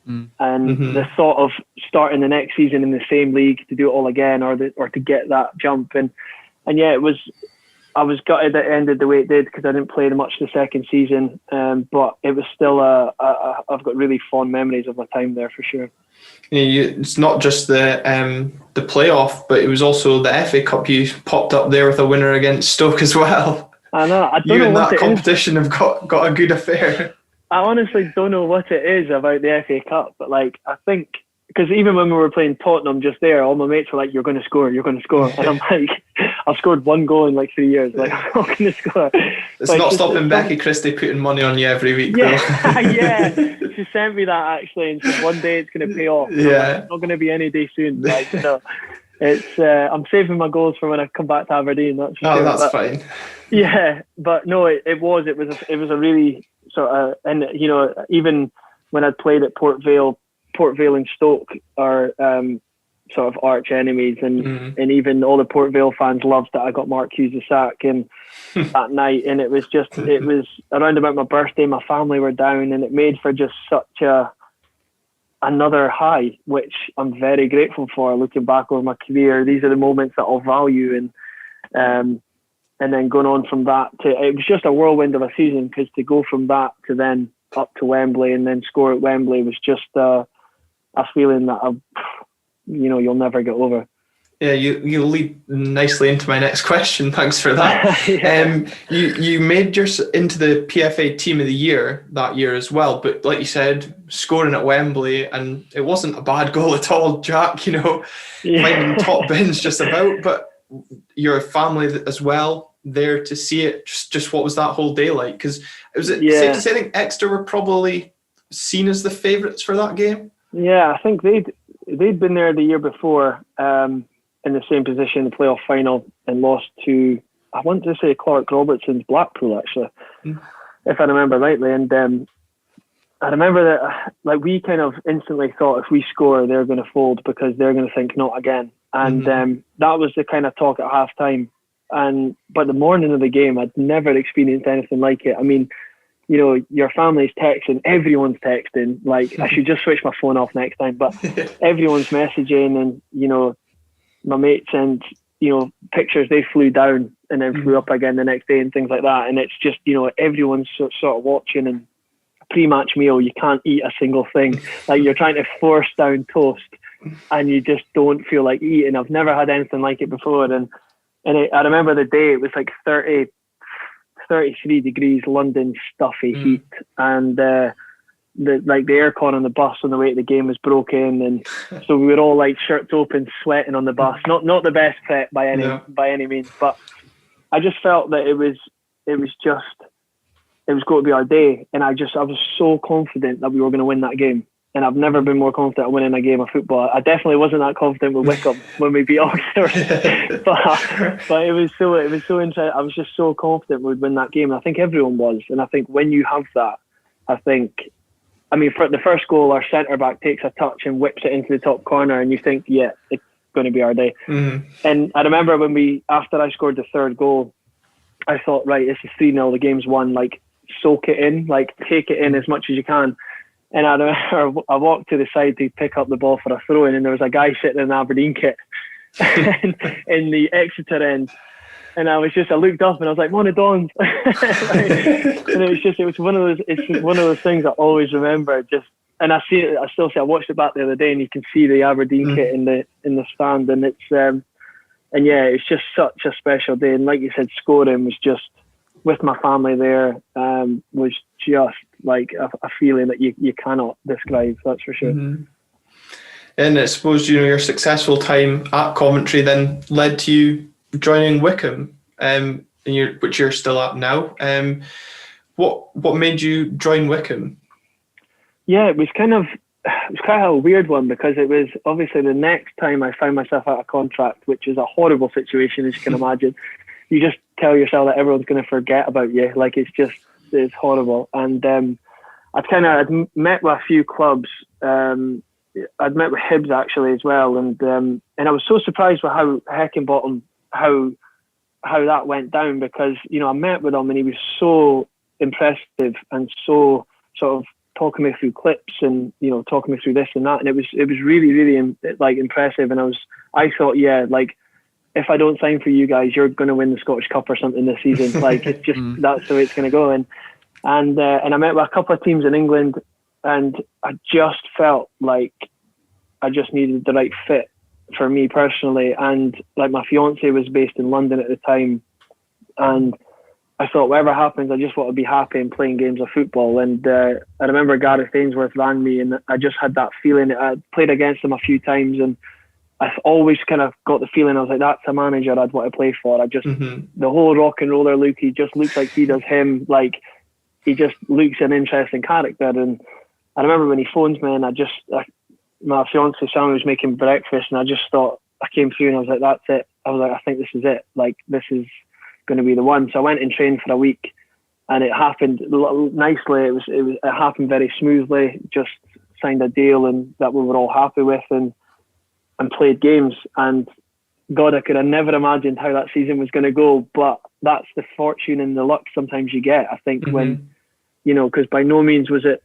And the thought of starting the next season in the same league to do it all again, or to get that jump, and yeah, I was gutted that it ended the way it did, because I didn't play much the second season, but it was still I've got really fond memories of my time there for sure. It's not just the playoff, but it was also the FA Cup. You popped up there with a winner against Stoke as well. I know. I don't you know and what that it competition is. have got a good affair. I honestly don't know what it is about the FA Cup, but like, I think, because even when we were playing Tottenham just there, all my mates were like, "You're going to score, you're going to score," and I'm like, "I've scored 1 goal in like 3 years. Like, I'm not going to score." It's not stopping Becky Christie putting money on you every week. Yeah, yeah. She sent me that actually, and said one day it's going to pay off. Yeah, like, it's not going to be any day soon. Like, so it's I'm saving my goals for when I come back to Aberdeen. That's for sure. That's fine. Yeah, but no, it was a really sort of, and you know, even when I played at Port Vale and Stoke are sort of arch enemies, and even all the Port Vale fans loved that I got Mark Hughes the sack and that night, and it was around about my birthday. My family were down, and it made for just such a another high, which I'm very grateful for. Looking back over my career, these are the moments that I'll value, and then going on from that to, it was just a whirlwind of a season, because to go from that to then up to Wembley and then score at Wembley was just a feeling that you'll never get over. Yeah, you lead nicely into my next question. Thanks for that. Yeah. You made into the PFA Team of the Year that year as well, but like you said, scoring at Wembley, and it wasn't a bad goal at all, Jack. Finding top bins just about, but your family as well there to see it. Just what was that whole day like? Because safe to say, I think Exeter were probably seen as the favourites for that game. Yeah, I think they'd been there the year before. In the same position in the playoff final, and lost to, I want to say, Clark Robertson's Blackpool, actually, if I remember rightly. And I remember that we kind of instantly thought, if we score, they're going to fold, because they're going to think not again. And that was the kind of talk at half time. But the morning of the game, I'd never experienced anything like it. I mean, your family's texting, everyone's texting. I should just switch my phone off next time. But everyone's messaging, and my mates send pictures. They flew down and then flew up again the next day and things like that. And it's just everyone's sort of watching. And pre-match meal, you can't eat a single thing. You're trying to force down toast, and you just don't feel like eating. I've never had anything like it before. And I remember the day, it was 33 degrees, London stuffy heat, and the aircon on the bus on the way to the game was broken, and so we were all shirts open, sweating on the bus. Not the best prep by any means, but I just felt that it was going to be our day, and I was so confident that we were going to win that game. And I've never been more confident of winning a game of football. I definitely wasn't that confident with Wycombe when we beat Oxford, but it was so interesting. I was just so confident we'd win that game. And I think everyone was. And I think when you have that, for the first goal, our centre back takes a touch and whips it into the top corner, and you think, yeah, it's going to be our day. And I remember after I scored the third goal, I thought, right, this is 3-0, the game's won. Soak it in, take it in as much as you can. And I remember I walked to the side to pick up the ball for a throw-in, and there was a guy sitting in an Aberdeen kit in the Exeter end. And I looked up and I was like, "Morning, Dons." And it was one of those things I always remember. And I watched it back the other day, and you can see the Aberdeen kit in the stand, and it's just such a special day. And like you said, scoring was just, with my family there, was just a feeling that you cannot describe, that's for sure. And I suppose your successful time at Coventry then led to you joining Wycombe, which you're still at now. What made you join Wycombe? Yeah, it was kind of a weird one, because it was obviously the next time I found myself out of contract, which is a horrible situation, as you can imagine. You just tell yourself that everyone's going to forget about you. It's horrible. And I'd met with a few clubs. I'd met with Hibs actually as well, and I was so surprised with how Heckingbottom, how that went down, because I met with him and he was so impressive and so sort of talking me through clips and talking me through this and that, and it was really, really impressive. And I thought, if I don't sign for you guys, you're going to win the Scottish Cup or something this season. It's just that's the way it's going to go. And I met with a couple of teams in England, and I just felt like I just needed the right fit for me personally. And my fiance was based in London at the time, and I thought, whatever happens, I just want to be happy and playing games of football. And I remember Gareth Ainsworth rang me, and I just had that feeling. I played against him a few times, and I've always kind of got the feeling, I was like, that's a manager I'd want to play for. The whole rock and roller look, he just looks like he does him. He just looks an interesting character. And I remember when he phoned me, and my fiance Sam was making breakfast, and I just thought, I came through and I was like, that's it. I was like, I think this is it. This is going to be the one. So I went and trained for a week, and it happened nicely. It happened very smoothly. Just signed a deal, and that we were all happy with, and played games. And God, I could have never imagined how that season was going to go, but that's the fortune and the luck sometimes you get, I think, when because by no means was it,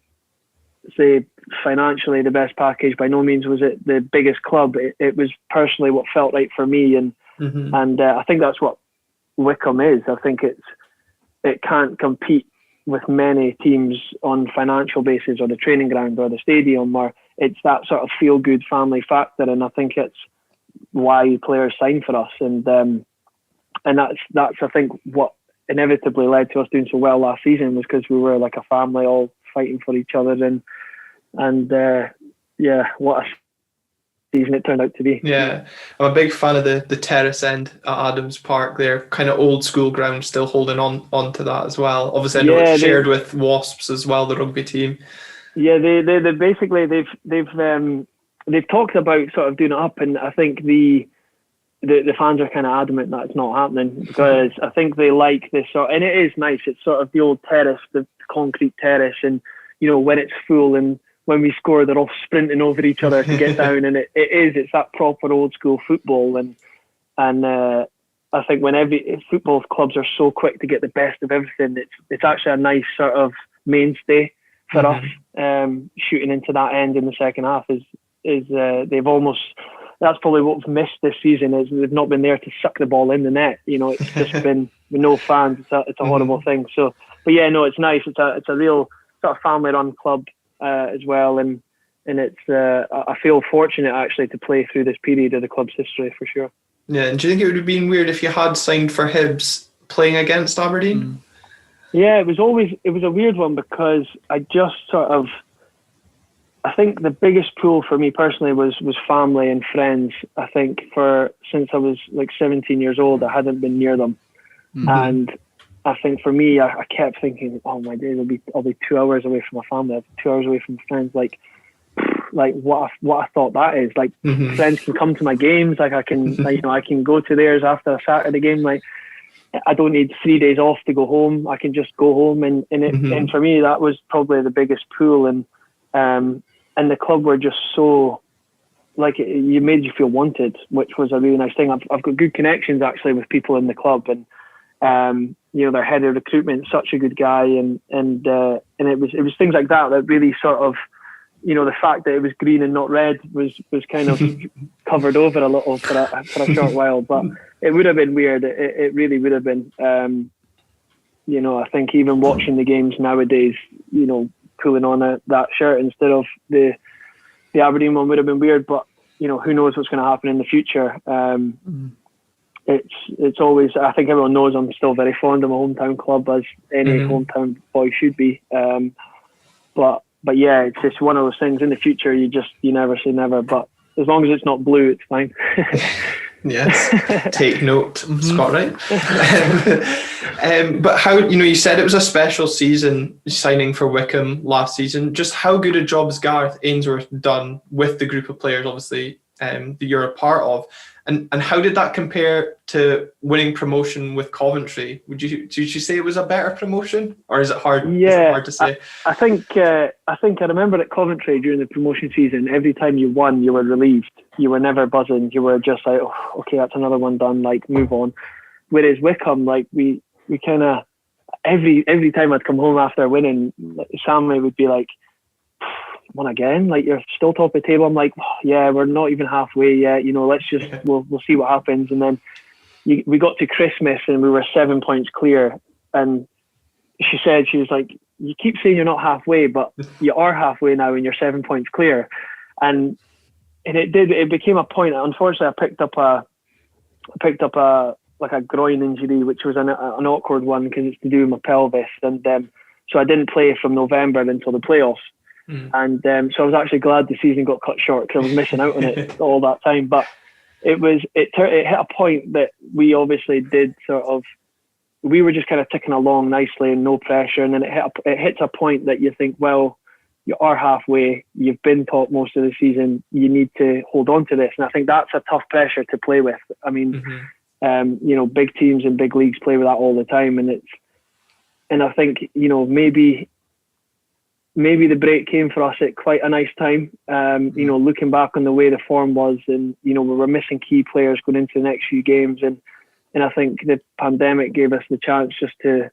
say, financially the best package. By no means was it the biggest club. It was personally what felt right for me, and I think that's what Wycombe is. I think it can't compete with many teams on financial basis, or the training ground, or the stadium, or it's that sort of feel good family factor. And I think it's why players sign for us, and that's I think what inevitably led to us doing so well last season, was because we were like a family, all fighting for each other, and what a season it turned out to be. Yeah, I'm a big fan of the terrace end at Adams Park there, kind of old school ground, still holding on to that as well. Obviously I know it's shared with Wasps as well, the rugby team. Yeah, they basically they've talked about sort of doing it up, and I think the fans are kind of adamant that it's not happening, because I think they like this sort, and it is nice. It's sort of the old terrace, the concrete terrace, and when it's full and when we score, they're all sprinting over each other to get down, and it's that proper old school football, and I think when football clubs are so quick to get the best of everything, it's actually a nice sort of mainstay for us. Shooting into that end in the second half is they've almost. That's probably what we've missed this season, is they've not been there to suck the ball in the net. It's just been with no fans. It's a horrible thing. So, but yeah, no, it's nice. It's a real sort of family-run club as well, and it's. I feel fortunate actually to play through this period of the club's history for sure. Yeah, and do you think it would have been weird if you had signed for Hibs playing against Aberdeen? Yeah, it was a weird one, because I just sort of. I think the biggest pull for me personally was family and friends. I think since I was like 17 years old, I hadn't been near them, and I think for me, I kept thinking, oh my days, I'll be 2 hours away from my family, I'll be 2 hours away from my friends. Like what I thought that is. Like friends can come to my games, like I can, I can go to theirs after a Saturday game. Like I don't need 3 days off to go home. I can just go home, and for me, that was probably the biggest pull. And the club were just so, like, you made you feel wanted, which was a really nice thing. I've got good connections actually with people in the club, and their head of recruitment, such a good guy, and it was things like that really sort of, the fact that it was green and not red was kind of covered over a little for a short while, but it would have been weird. It really would have been. I think even watching the games nowadays, pulling on that shirt instead of the Aberdeen one would have been weird, but who knows what's going to happen in the future. It's always, I think everyone knows I'm still very fond of my hometown club, as any hometown boy should be, but yeah, it's just one of those things. In the future, you never say never, but as long as it's not blue, it's fine. Yes, take note, Scott, right? But how, you said it was a special season signing for Wycombe last season. Just how good a job has Gareth Ainsworth done with the group of players, obviously, that you're a part of, and how did that compare to winning promotion with Coventry? Did you say it was a better promotion, or is it hard? Yeah, is it hard to say? I think I remember at Coventry during the promotion season, every time you won, you were relieved. You were never buzzing. You were just like, oh, okay, that's another one done. Like, move on. Whereas Wycombe, like we kind of every time I'd come home after winning, Sammy would be like, won again? Like, you're still top of the table? I'm like, oh, yeah, we're not even halfway yet. Let's just we'll see what happens. And then we got to Christmas and we were 7 points clear. And she was like, you keep saying you're not halfway, but you are halfway now, and you're 7 points clear. And it became a point. Unfortunately, I picked up a groin injury, which was an awkward one because it's to do with my pelvis, and so I didn't play from November until the playoffs. And so I was actually glad the season got cut short, because I was missing out on it all that time. But it hit a point that we obviously did sort of. We were just kind of ticking along nicely and no pressure, and then it hits a point that you think, well, you are halfway. You've been top most of the season. You need to hold on to this, and I think that's a tough pressure to play with. I mean, big teams and big leagues play with that all the time, and I think maybe the break came for us at quite a nice time. Looking back on the way the form was, and we were missing key players going into the next few games, and I think the pandemic gave us the chance just to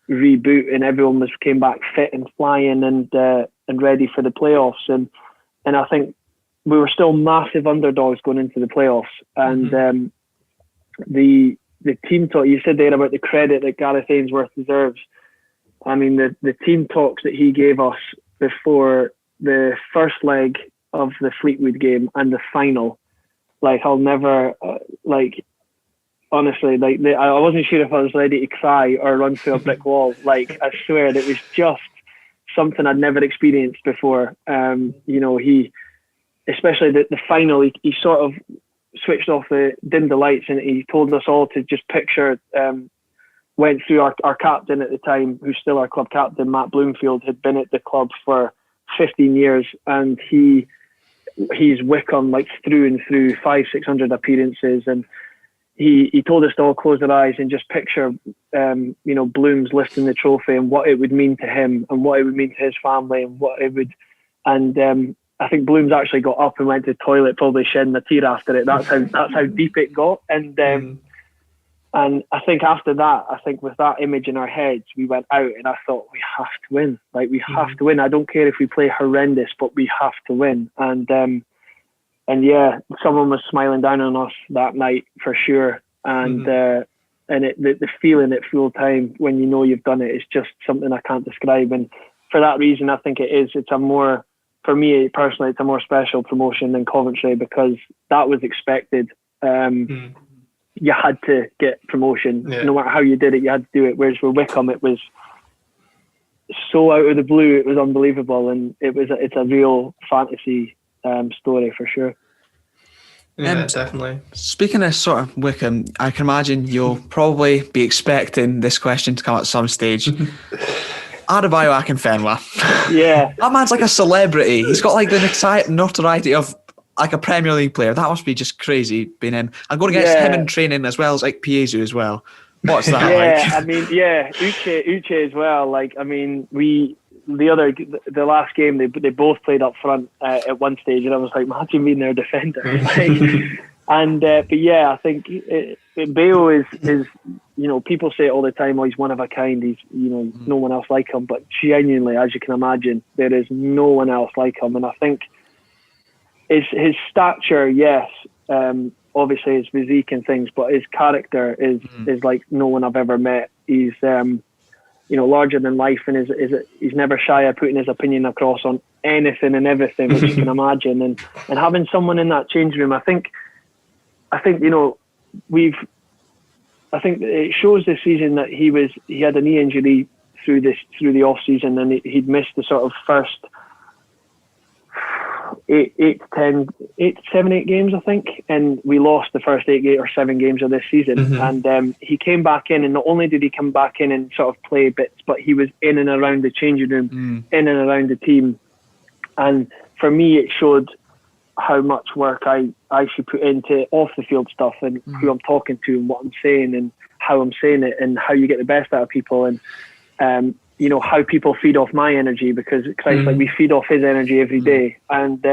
reboot, and everyone came back fit and flying, and ready for the playoffs. And I think we were still massive underdogs going into the playoffs. And the team talk, you said there about the credit that Gareth Ainsworth deserves. I mean, the team talks that he gave us before the first leg of the Fleetwood game and the final, like, I'll never, honestly, I wasn't sure if I was ready to cry or run through a brick wall. Like, I swear, it was just something I'd never experienced before. He, especially the final, he sort of switched off dimmed the lights, and he told us all to just picture, went through our captain at the time, who's still our club captain, Matt Bloomfield, had been at the club for 15 years, and he's Wycombe like through and through, 500-600 appearances, and he told us to all close our eyes and just picture Bloom's lifting the trophy and what it would mean to him and what it would mean to his family and what it would, and I think Bloom's actually got up and went to the toilet, probably shedding a tear after it. That's how deep it got. And I think after that, with that image in our heads, we went out and I thought, we have to win. Like, we have to win. I don't care if we play horrendous, but we have to win. And yeah, someone was smiling down on us that night for sure. And the feeling at full time when you know you've done it is just something I can't describe. And for that reason, I think for me personally, it's a more special promotion than Coventry, because that was expected. You had to get promotion. No matter how you did it, you had to do it. Whereas with Wycombe, it was so out of the blue, it was unbelievable, and it's a real fantasy story for sure. Yeah, definitely. Speaking of sort of Wycombe, I can imagine you'll probably be expecting this question to come at some stage. Adebayo Akinfenwa. Yeah. That man's like a celebrity. He's got like the notoriety of like a Premier League player. That must be just crazy being him. I'm going against him in training as well as like Piezu as well. What's that like? I mean, Uche as well. Like, I mean, the last game they both played up front at one stage, and I was like, imagine being their defender. But yeah, I think Bayo is people say it all the time. Oh, he's one of a kind. He's no one else like him. But genuinely, as you can imagine, there is no one else like him. And I think his stature, yes, obviously his physique and things, but his character is like no one I've ever met. He's larger than life, and he's never shy of putting his opinion across on anything and everything, which you can imagine. And having someone in that change room, I think it shows this season that he had a knee injury through the off season, and he'd missed the sort of first 8 games, I think, and we lost the first 8 or 7 games of this season. And he came back in, and not only did he come back in and sort of play bits, but he was in and around the changing room, in and around the team. And for me, it showed how much work I should put into off the field stuff, and who I'm talking to and what I'm saying and how I'm saying it, and how you get the best out of people, and how people feed off my energy, because Christ, like, we feed off his energy every day. And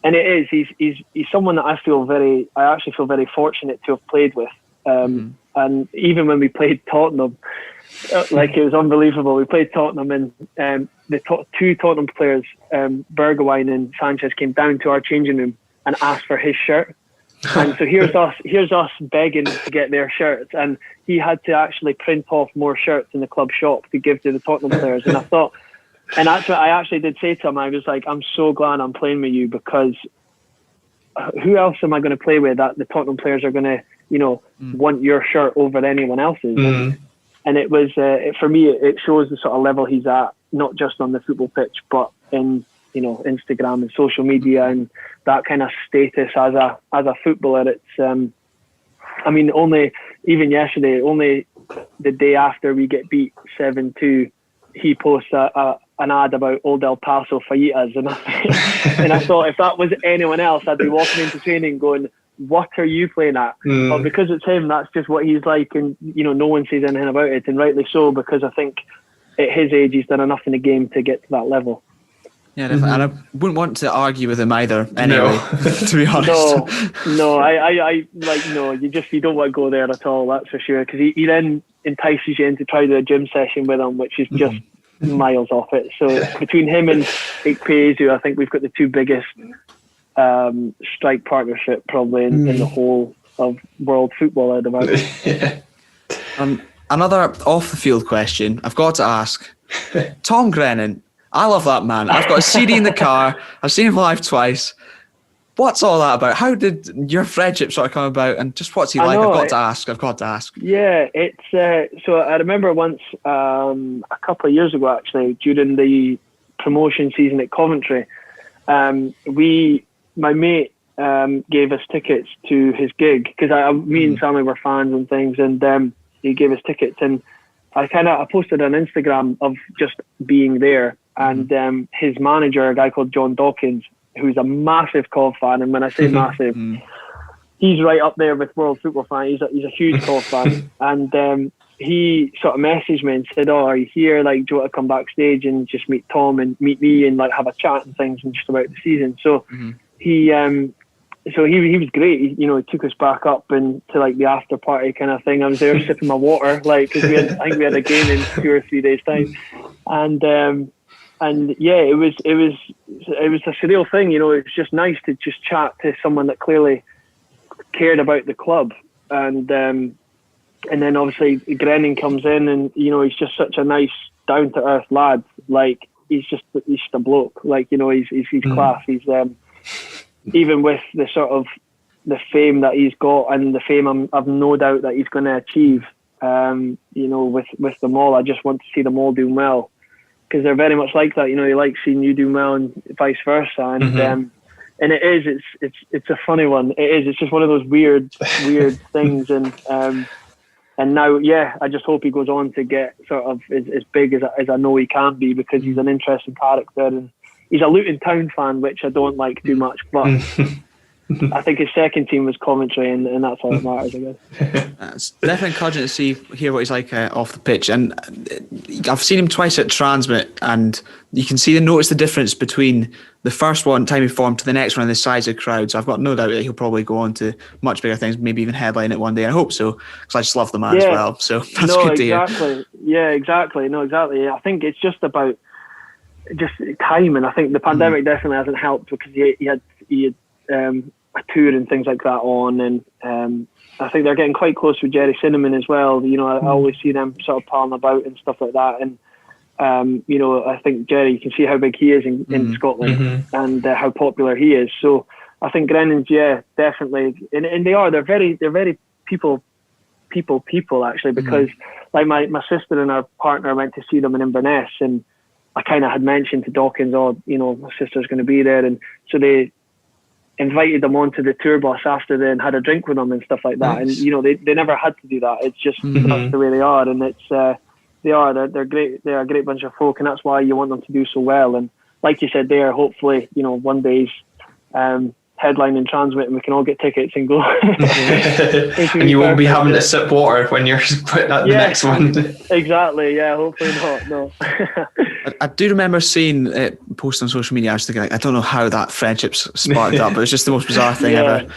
it is, he's someone that I actually feel very fortunate to have played with. And even when we played Tottenham, like, it was unbelievable. We played Tottenham, and the two Tottenham players, Bergwijn and Sanchez, came down to our changing room and asked for his shirt. And so here's us begging to get their shirts, and he had to actually print off more shirts in the club shop to give to the Tottenham players. And I thought, and that's what I actually did say to him. I was like, I'm so glad I'm playing with you, because who else am I going to play with that the Tottenham players are going to want your shirt over anyone else's? And it was for me, it shows the sort of level he's at, not just on the football pitch, but in Instagram and social media, and that kind of status as a footballer. It's only yesterday, the day after we get beat 7-2, he posts an ad about Old El Paso fajitas, and I thought, if that was anyone else, I'd be walking into training going, what are you playing at? But because it's him, that's just what he's like, and no one says anything about it, and rightly so, because I think at his age he's done enough in the game to get to that level. Yeah, and I wouldn't want to argue with him either. Anyway, to be honest. No, you don't want to go there at all. That's for sure, because he then entices you in to try the gym session with him, which is just miles off it. So between him and Ikpeazu, I think we've got the two biggest strike partnership probably in the whole of world football, I'd imagine. Another off the field question I've got to ask. Tom Grennan, I love that man. I've got a CD in the car. I've seen him live twice. What's all that about? How did your friendship sort of come about, and just what's he like? I've got to ask. Yeah, it's so I remember once a couple of years ago actually, during the promotion season at Coventry, my mate gave us tickets to his gig because me and Sammy were fans and things, and he gave us tickets, and I posted on Instagram of just being there, and his manager, a guy called John Dawkins, who's a massive Cov fan, and when I say massive, he's right up there with world football fan. He's a huge Cov fan, and he sort of messaged me and said, "Oh, are you here? Like, do you want to come backstage and just meet Tom and meet me and like have a chat and things and just about the season?" So he was great. He took us back up and to like the after party kind of thing. I was there sipping my water, like, because I think we had a game in 2 or 3 days time, and yeah, it was a surreal thing. It was just nice to just chat to someone that clearly cared about the club, and then obviously Grennan comes in, and he's just such a nice, down to earth lad. Like he's just a bloke. Like he's class. He's even with the sort of the fame that he's got and the fame I've no doubt that he's going to achieve. With them all, I just want to see them all doing well, because they're very much like that. He likes seeing you doing well and vice versa. And and it's a funny one. It is. It's just one of those weird things. And now, yeah, I just hope he goes on to get sort of as big as I know he can be, because he's an interesting character, and he's a Luton Town fan, which I don't like too much, but I think his second team was Coventry, and that's all that matters, I guess. It's definitely encouraging to hear what he's like off the pitch, and I've seen him twice at Transmit, and you can notice the difference between the first time he formed to the next one and the size of crowds. I've got no doubt that he'll probably go on to much bigger things, maybe even headline it one day. I hope so, because I just love the man as well. So that's good to hear. Yeah, exactly. No, exactly. I think it's just about just time, and I think the pandemic definitely hasn't helped, because he had a tour and things like that on, and I think they're getting quite close with Jerry Cinnamon as well. I always see them sort of palling about and stuff like that, and I think Jerry, you can see how big he is in Scotland and how popular he is. So I think Grennan's, definitely, and they're very people actually, because like my sister and her partner went to see them in Inverness, and I kind of had mentioned to Dawkins, my sister's going to be there, and so they invited them onto the tour bus after they had a drink with them and stuff like that. Nice. And they never had to do that. It's just that's the way they are, and it's they're great. They're a great bunch of folk, and that's why you want them to do so well. And like you said, there, hopefully, one day's headline and Transmit, and we can all get tickets and go. And you won't be having to sip water when you're putting out the next one. Exactly. Yeah. Hopefully not. No. I do remember seeing it posted on social media. I was thinking, I don't know how that friendship's sparked up, but it's just the most bizarre thing ever.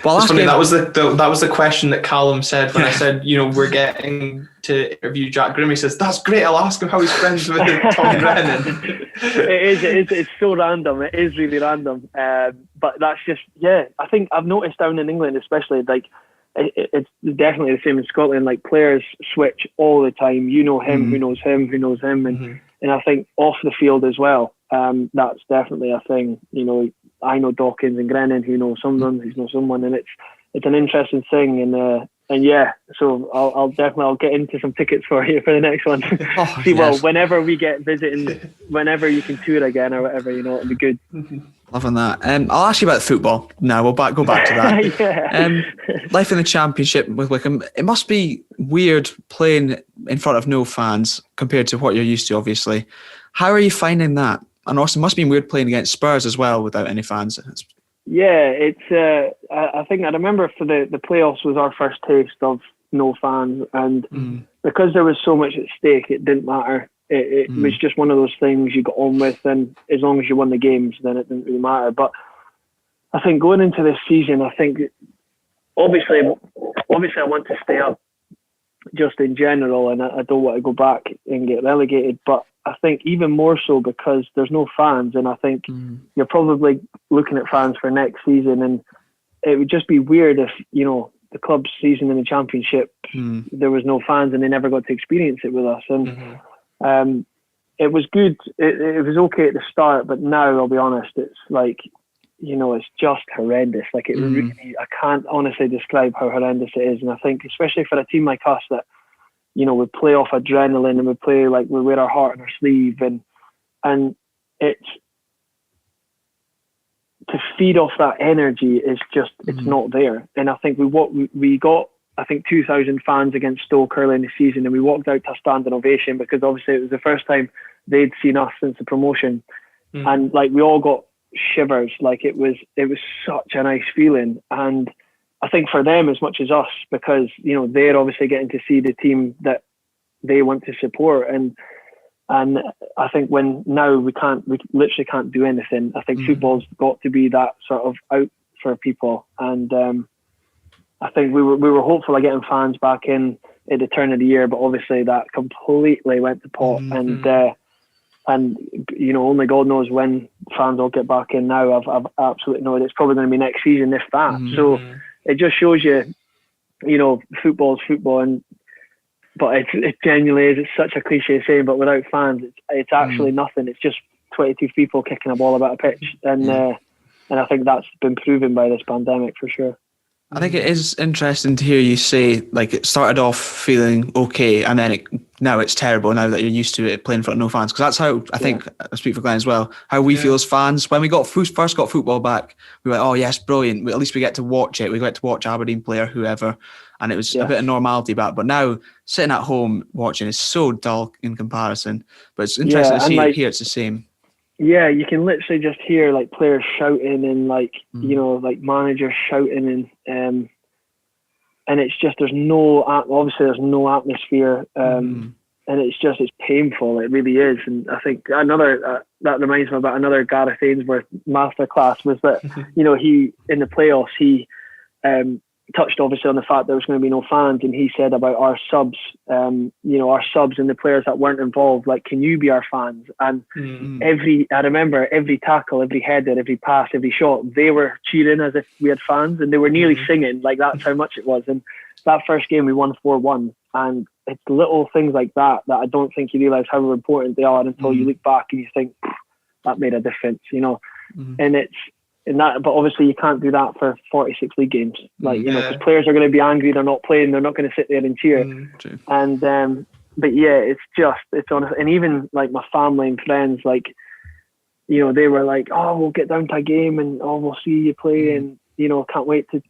Well, it's funny, that was the question that Calum said when I said, we're getting to interview Jack Grimm. He says, "That's great. I'll ask him how he's friends with Tom Grennan." It's so random. It is really random. But that's just, I think I've noticed down in England, especially, like it's definitely the same in Scotland. Like players switch all the time. Who knows him, and I think off the field as well. That's definitely a thing. I know Dawkins and Grennan, who know someone, who knows someone, and it's an interesting thing. And so I'll definitely get into some tickets for you for the next one. Well, whenever we get visiting, whenever you can tour again or whatever, it'll be good. Loving that. I'll ask you about football now. We'll go back to that. Life in the Championship with Wycombe. It must be weird playing in front of no fans compared to what you're used to, obviously. How are you finding that? And also, it must be weird playing against Spurs as well without any fans. Yeah, it's. I think I remember for the playoffs was our first taste of no fans, and because there was so much at stake, it didn't matter. It was just one of those things you got on with, and as long as you won the games, then it didn't really matter. But I think going into this season, I think obviously I want to stay up. just in general, and I don't want to go back and get relegated. But I think even more so because there's no fans, and I think you're probably looking at fans for next season, and it would just be weird if, you know, the club's season in the Championship, there was no fans and they never got to experience it with us. And it was good. It was okay at the start, but now I'll be honest, it's like, you know, it's just horrendous. Like it really, I can't honestly describe how horrendous it is. And I think especially for a team like us that, you know, we play off adrenaline and we play like we wear our heart on our sleeve, and it's, to feed off that energy is just, it's not there. And I think we got, I think 2,000 fans against Stoke early in the season, and we walked out to a standing ovation because obviously it was the first time they'd seen us since the promotion. And like we all got shivers. Like it was such a nice feeling. And I think for them as much as us, because, you know, they're obviously getting to see the team that they want to support. And I think when now we literally can't do anything. I think football's got to be that sort of out for people. And I think we were hopeful of getting fans back in at the turn of the year, but obviously that completely went to pot. And you know, only God knows when fans will get back in now. I've absolutely no idea. It's probably going to be next season, if that. So it just shows you, you know, football's football, but it genuinely is. It's such a cliche saying, but without fans, it's actually nothing. It's just 22 people kicking a ball about a pitch, and I think that's been proven by this pandemic for sure. I think it is interesting to hear you say, like, it started off feeling okay, and then now it's terrible now that you're used to it playing in front of no fans. Because that's how, I think, I speak for Glenn as well, how we feel as fans. When we first got football back, we were like, oh yes, brilliant. At least we get to watch it. We get to watch Aberdeen play or whoever. And it was a bit of normality back. But now, sitting at home watching is so dull in comparison. But it's interesting to see it here. It's the same. Yeah, you can literally just hear like players shouting and like you know, like managers shouting, and it's just there's no atmosphere, and it's painful. It really is. And I think that reminds me about another Gareth Ainsworth masterclass was that you know, he in the playoffs he touched obviously on the fact there was going to be no fans, and he said about our subs, you know, our subs and the players that weren't involved, like, can you be our fans? And I remember every tackle, every header, every pass, every shot, they were cheering as if we had fans, and they were nearly singing, like that's how much it was. And that first game we won 4-1, and it's little things like that I don't think you realise how important they are until you look back and you think that made a difference, you know. And it's in that, but obviously you can't do that for 46 league games, like, you know, because players are going to be angry, they're not playing, they're not going to sit there and cheer. And but yeah, it's honest. And even like my family and friends, like, you know, they were like, oh, we'll get down to a game and we'll see you play, and you know, can't wait to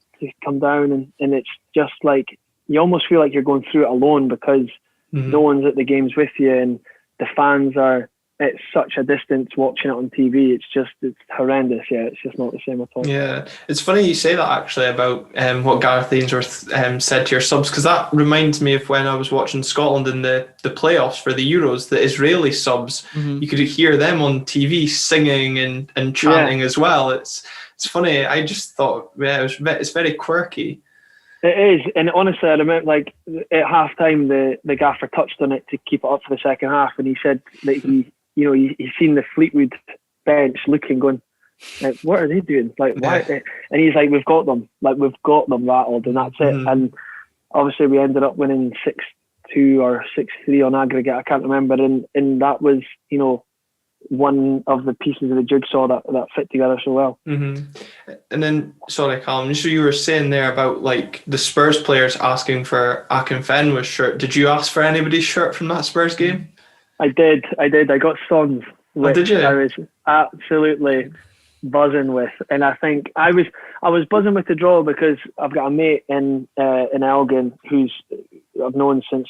come down, and it's just like you almost feel like you're going through it alone because no one's at the games with you, and the fans are at such a distance watching it on TV. It's horrendous. Yeah, it's just not the same at all. Yeah, it's funny you say that actually about what Gareth Ainsworth said to your subs, because that reminds me of when I was watching Scotland in the playoffs for the Euros. The Israeli subs, you could hear them on TV singing and chanting as well. It's funny. I just thought, it's very quirky. It is, and honestly, I remember like at halftime, the gaffer touched on it to keep it up for the second half, and he said that he's seen the Fleetwood bench looking, going, like, what are they doing? Like, why? And he's like, we've got them rattled, and that's it. And obviously, we ended up winning 6-2 or 6-3 on aggregate. I can't remember, and that was, you know, one of the pieces of the jigsaw that fit together so well. And then, sorry, Calum, so you were saying there about like the Spurs players asking for Akinfenwa's shirt. Did you ask for anybody's shirt from that Spurs game? I did. I got Son's, which did you? I was absolutely buzzing with, and I think I was buzzing with the draw because I've got a mate in Elgin who's I've known since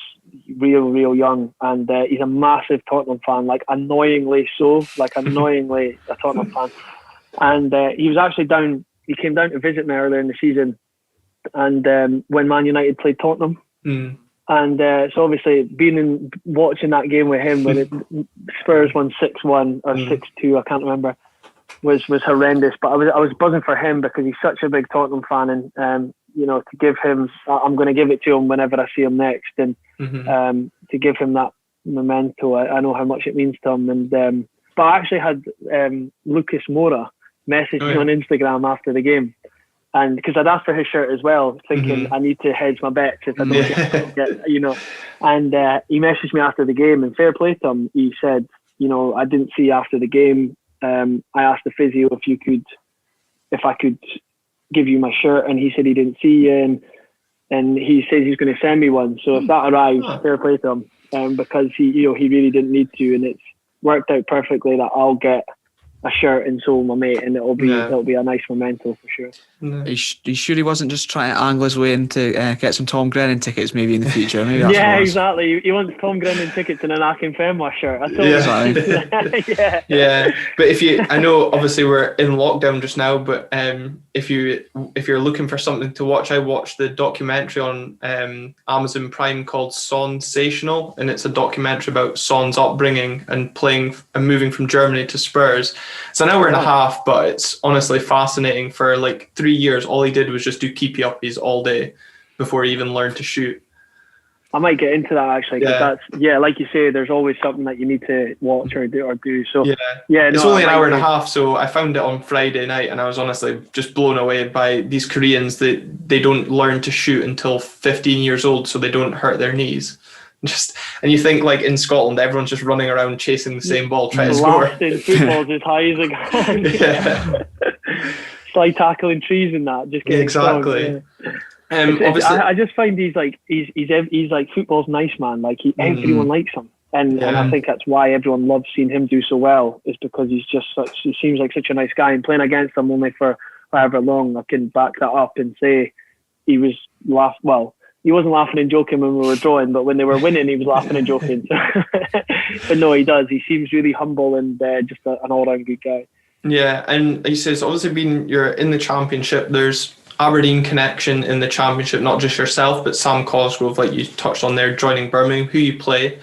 real young, and he's a massive Tottenham fan, like annoyingly a Tottenham fan. And he was actually down. He came down to visit me earlier in the season, and when Man United played Tottenham. And so obviously watching that game with him when Spurs won 6-1 or 6-2, I can't remember, was horrendous. But I was buzzing for him because he's such a big Tottenham fan, and to give him, I'm going to give it to him whenever I see him next, and to give him that memento. I know how much it means to him. And but I actually had Lucas Moura message me on Instagram after the game, and because I'd asked for his shirt as well, thinking I need to hedge my bets if I don't get, and he messaged me after the game, and fair play to him. He said, I didn't see you after the game. I asked the physio if I could give you my shirt, and he said he didn't see you, and he says he's going to send me one. So if that arrives, fair play to him, because he really didn't need to, and it's worked out perfectly that I'll get a shirt and so will my mate, and it'll be a nice memento for sure. Are you sure he wasn't just trying to angle his way into get some Tom Grennan tickets maybe in the future? Maybe that's exactly. He wants Tom Grennan tickets and an Akinfenwa shirt. I told him. Yeah. But I know obviously we're in lockdown just now, but if you're looking for something to watch, I watched the documentary on Amazon Prime called Sonsational, and it's a documentary about Son's upbringing and playing and moving from Germany to Spurs. It's an hour and a half, but it's honestly fascinating. For like 3 years, all he did was just do keepy-uppies all day before he even learned to shoot. I might get into that actually, because that's like you say, there's always something that you need to watch or do. So it's only an hour and a half. So I found it on Friday night, and I was honestly just blown away by these Koreans that they don't learn to shoot until 15 years old, so they don't hurt their knees. And you think like in Scotland, everyone's just running around chasing the same ball, trying to score. Blasting footballs as high as it can. It's like tackling trees and that. Just getting exactly. Obviously, I just find he's like football's nice man. Like everyone likes him, and I think that's why everyone loves seeing him do so well. Is because he seems like such a nice guy. And playing against him only for however long, I can back that up and say he was he wasn't laughing and joking when we were drawing, but when they were winning, he was laughing and joking. But no, he does. He seems really humble and just an all-round good guy. Yeah, and like you say, it's obviously you're in the Championship. There's Aberdeen connection in the Championship, not just yourself, but Sam Cosgrove, like you touched on there, joining Birmingham, who you play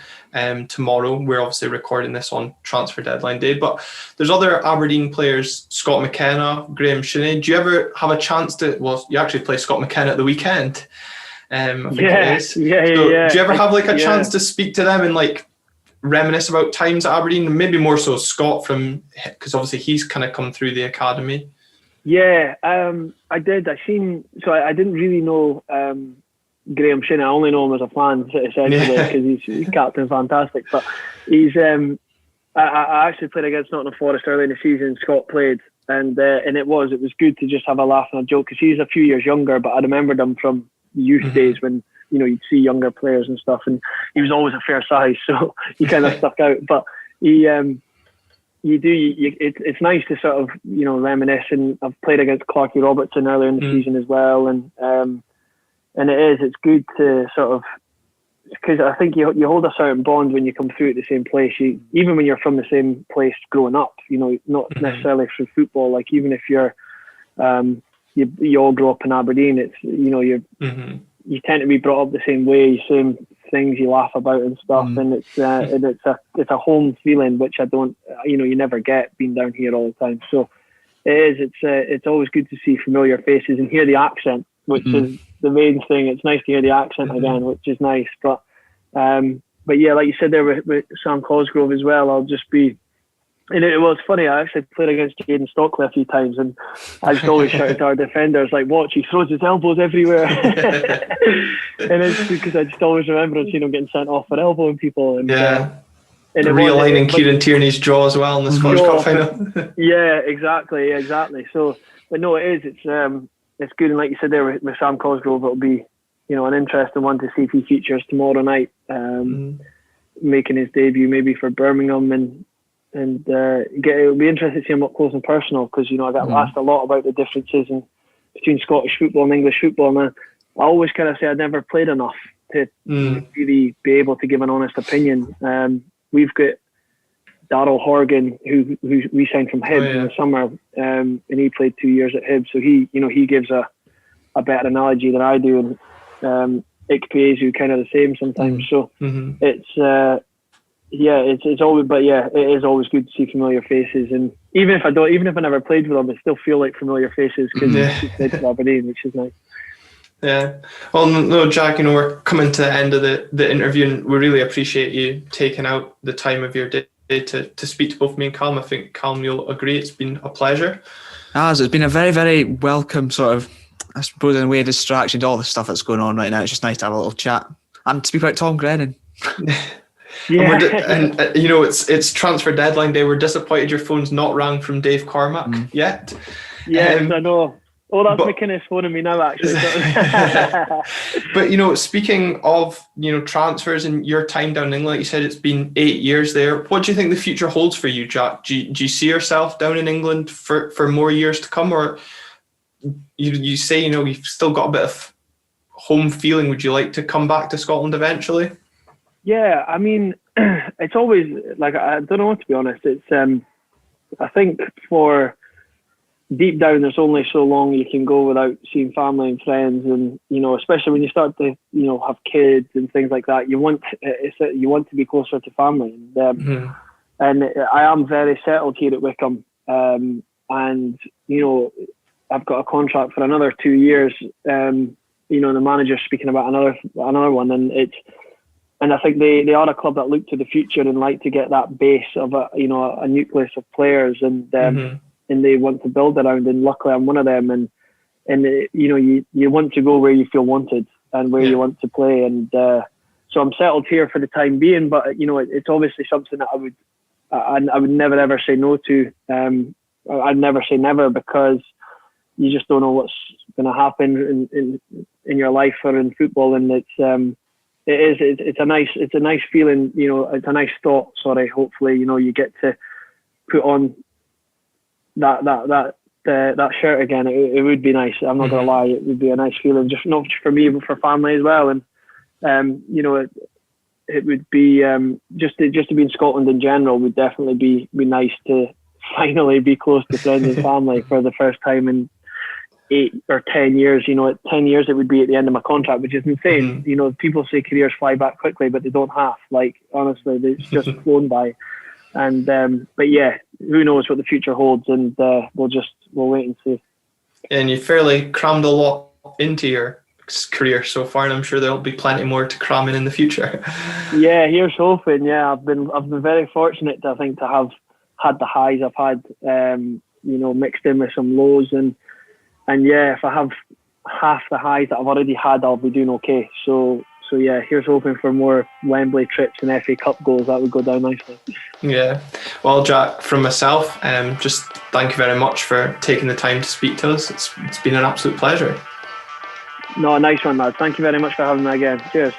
tomorrow. We're obviously recording this on transfer deadline day, but there's other Aberdeen players, Scott McKenna, Graham Shinney. Do you ever have a chance you actually play Scott McKenna at the weekend? I think it is. Do you ever have like a chance to speak to them and like reminisce about times at Aberdeen? Maybe more so Scott, because obviously he's kind of come through the academy. Yeah, I did. I didn't really know Graham Shinney. I only know him as a fan, essentially, because he's captain fantastic. But he's I actually played against Nottingham Forest early in the season. Scott played, and it was good to just have a laugh and a joke, because he's a few years younger, but I remembered him from youth days when you'd see younger players and stuff, and he was always a fair size, so he kind of stuck out. But it's nice to sort of reminisce, and I've played against Clarkie Robertson earlier in the season as well, and it's good to sort of, because I think you hold a certain bond when you come through at the same place. Even when you're from the same place growing up, not necessarily through football. Like even if you're you all grow up in Aberdeen, it's you tend to be brought up the same way, same things you laugh about and stuff, and it's a home feeling, which I don't, you never get being down here all the time. So it's always good to see familiar faces and hear the accent, which is the main thing. It's nice to hear the accent again, which is nice. But yeah, like you said there with Sam Cosgrove as well, I'll just be. And it was funny, I actually played against Jayden Stockley a few times, and I just always shouted to our defenders, like, watch, he throws his elbows everywhere. And it's because I just always remember seeing him getting sent off for elbowing people. And, and realigning Kieran Tierney's jaw as well in the Scottish Cup final. Yeah, exactly. So, but no, it's good. And like you said there with Sam Cosgrove, it'll be, an interesting one to see if he features tomorrow night, making his debut maybe for Birmingham, and it'll be interesting to see him up close and personal, because I got asked a lot about the differences between Scottish football and English football, and I always kind of say I'd never played enough to really be able to give an honest opinion. We've got Darryl Horgan, who we signed from Hibs in the summer, and he played 2 years at Hibs, so he gives a better analogy than I do, and Ikpeazu kind of the same sometimes. So it's. It's always, but it is always good to see familiar faces, and even if I never played with them, I still feel like familiar faces because they played for Aberdeen, which is nice. Yeah. Well, no, Jack, we're coming to the end of the interview, and we really appreciate you taking out the time of your day to speak to both me and Calum. I think, Calum, you'll agree it's been a pleasure. It's been a very, very welcome sort of, I suppose, in a way, distraction to all the stuff that's going on right now. It's just nice to have a little chat and speak about Tom Grennan. Yeah. And it's transfer deadline day. We're disappointed your phone's not rang from Dave Cormack yet. Yes, I know. Oh, that's McInnes phoning me now, actually. But speaking of transfers and your time down in England, like you said, it's been 8 years there. What do you think the future holds for you, Jack? Do you see yourself down in England for more years to come, or you say you've still got a bit of home feeling? Would you like to come back to Scotland eventually? Yeah, I mean, it's always like, I don't know, to be honest. It's I think for deep down, there's only so long you can go without seeing family and friends, and especially when you start to have kids and things like that, you want to be closer to family. And I am very settled here at Wycombe, and I've got a contract for another 2 years. The manager's speaking about another one, and I think they are a club that look to the future and like to get that base of a nucleus of players, and they want to build around. And luckily, I'm one of them. And you want to go where you feel wanted and where you want to play. And so I'm settled here for the time being. But it's obviously something that I would never ever say no to. I'd never say never, because you just don't know what's going to happen in your life or in football. And it's a nice feeling. It's a nice thought. Sorry. Hopefully, you get to put on that shirt again. It would be nice. I'm not gonna lie. It would be a nice feeling, just not just for me, but for family as well. And it would be just to be in Scotland in general would definitely be nice to finally be close to friends and family for the first time in 8 or 10 years. At 10 years it would be at the end of my contract, which is insane. People say careers fly back quickly, but they don't have. Like, honestly, it's just flown by. And but yeah, who knows what the future holds, and we'll wait and see. And you fairly crammed a lot into your career so far, and I'm sure there'll be plenty more to cram in the future. Yeah, here's hoping. Yeah, I've been very fortunate to have had the highs I've had, mixed in with some lows, and yeah, if I have half the highs that I've already had, I'll be doing okay. So yeah, here's hoping for more Wembley trips and FA Cup goals. That would go down nicely. Yeah. Well, Jack, from myself, just thank you very much for taking the time to speak to us. It's been an absolute pleasure. No, nice one, lad. Thank you very much for having me again. Cheers.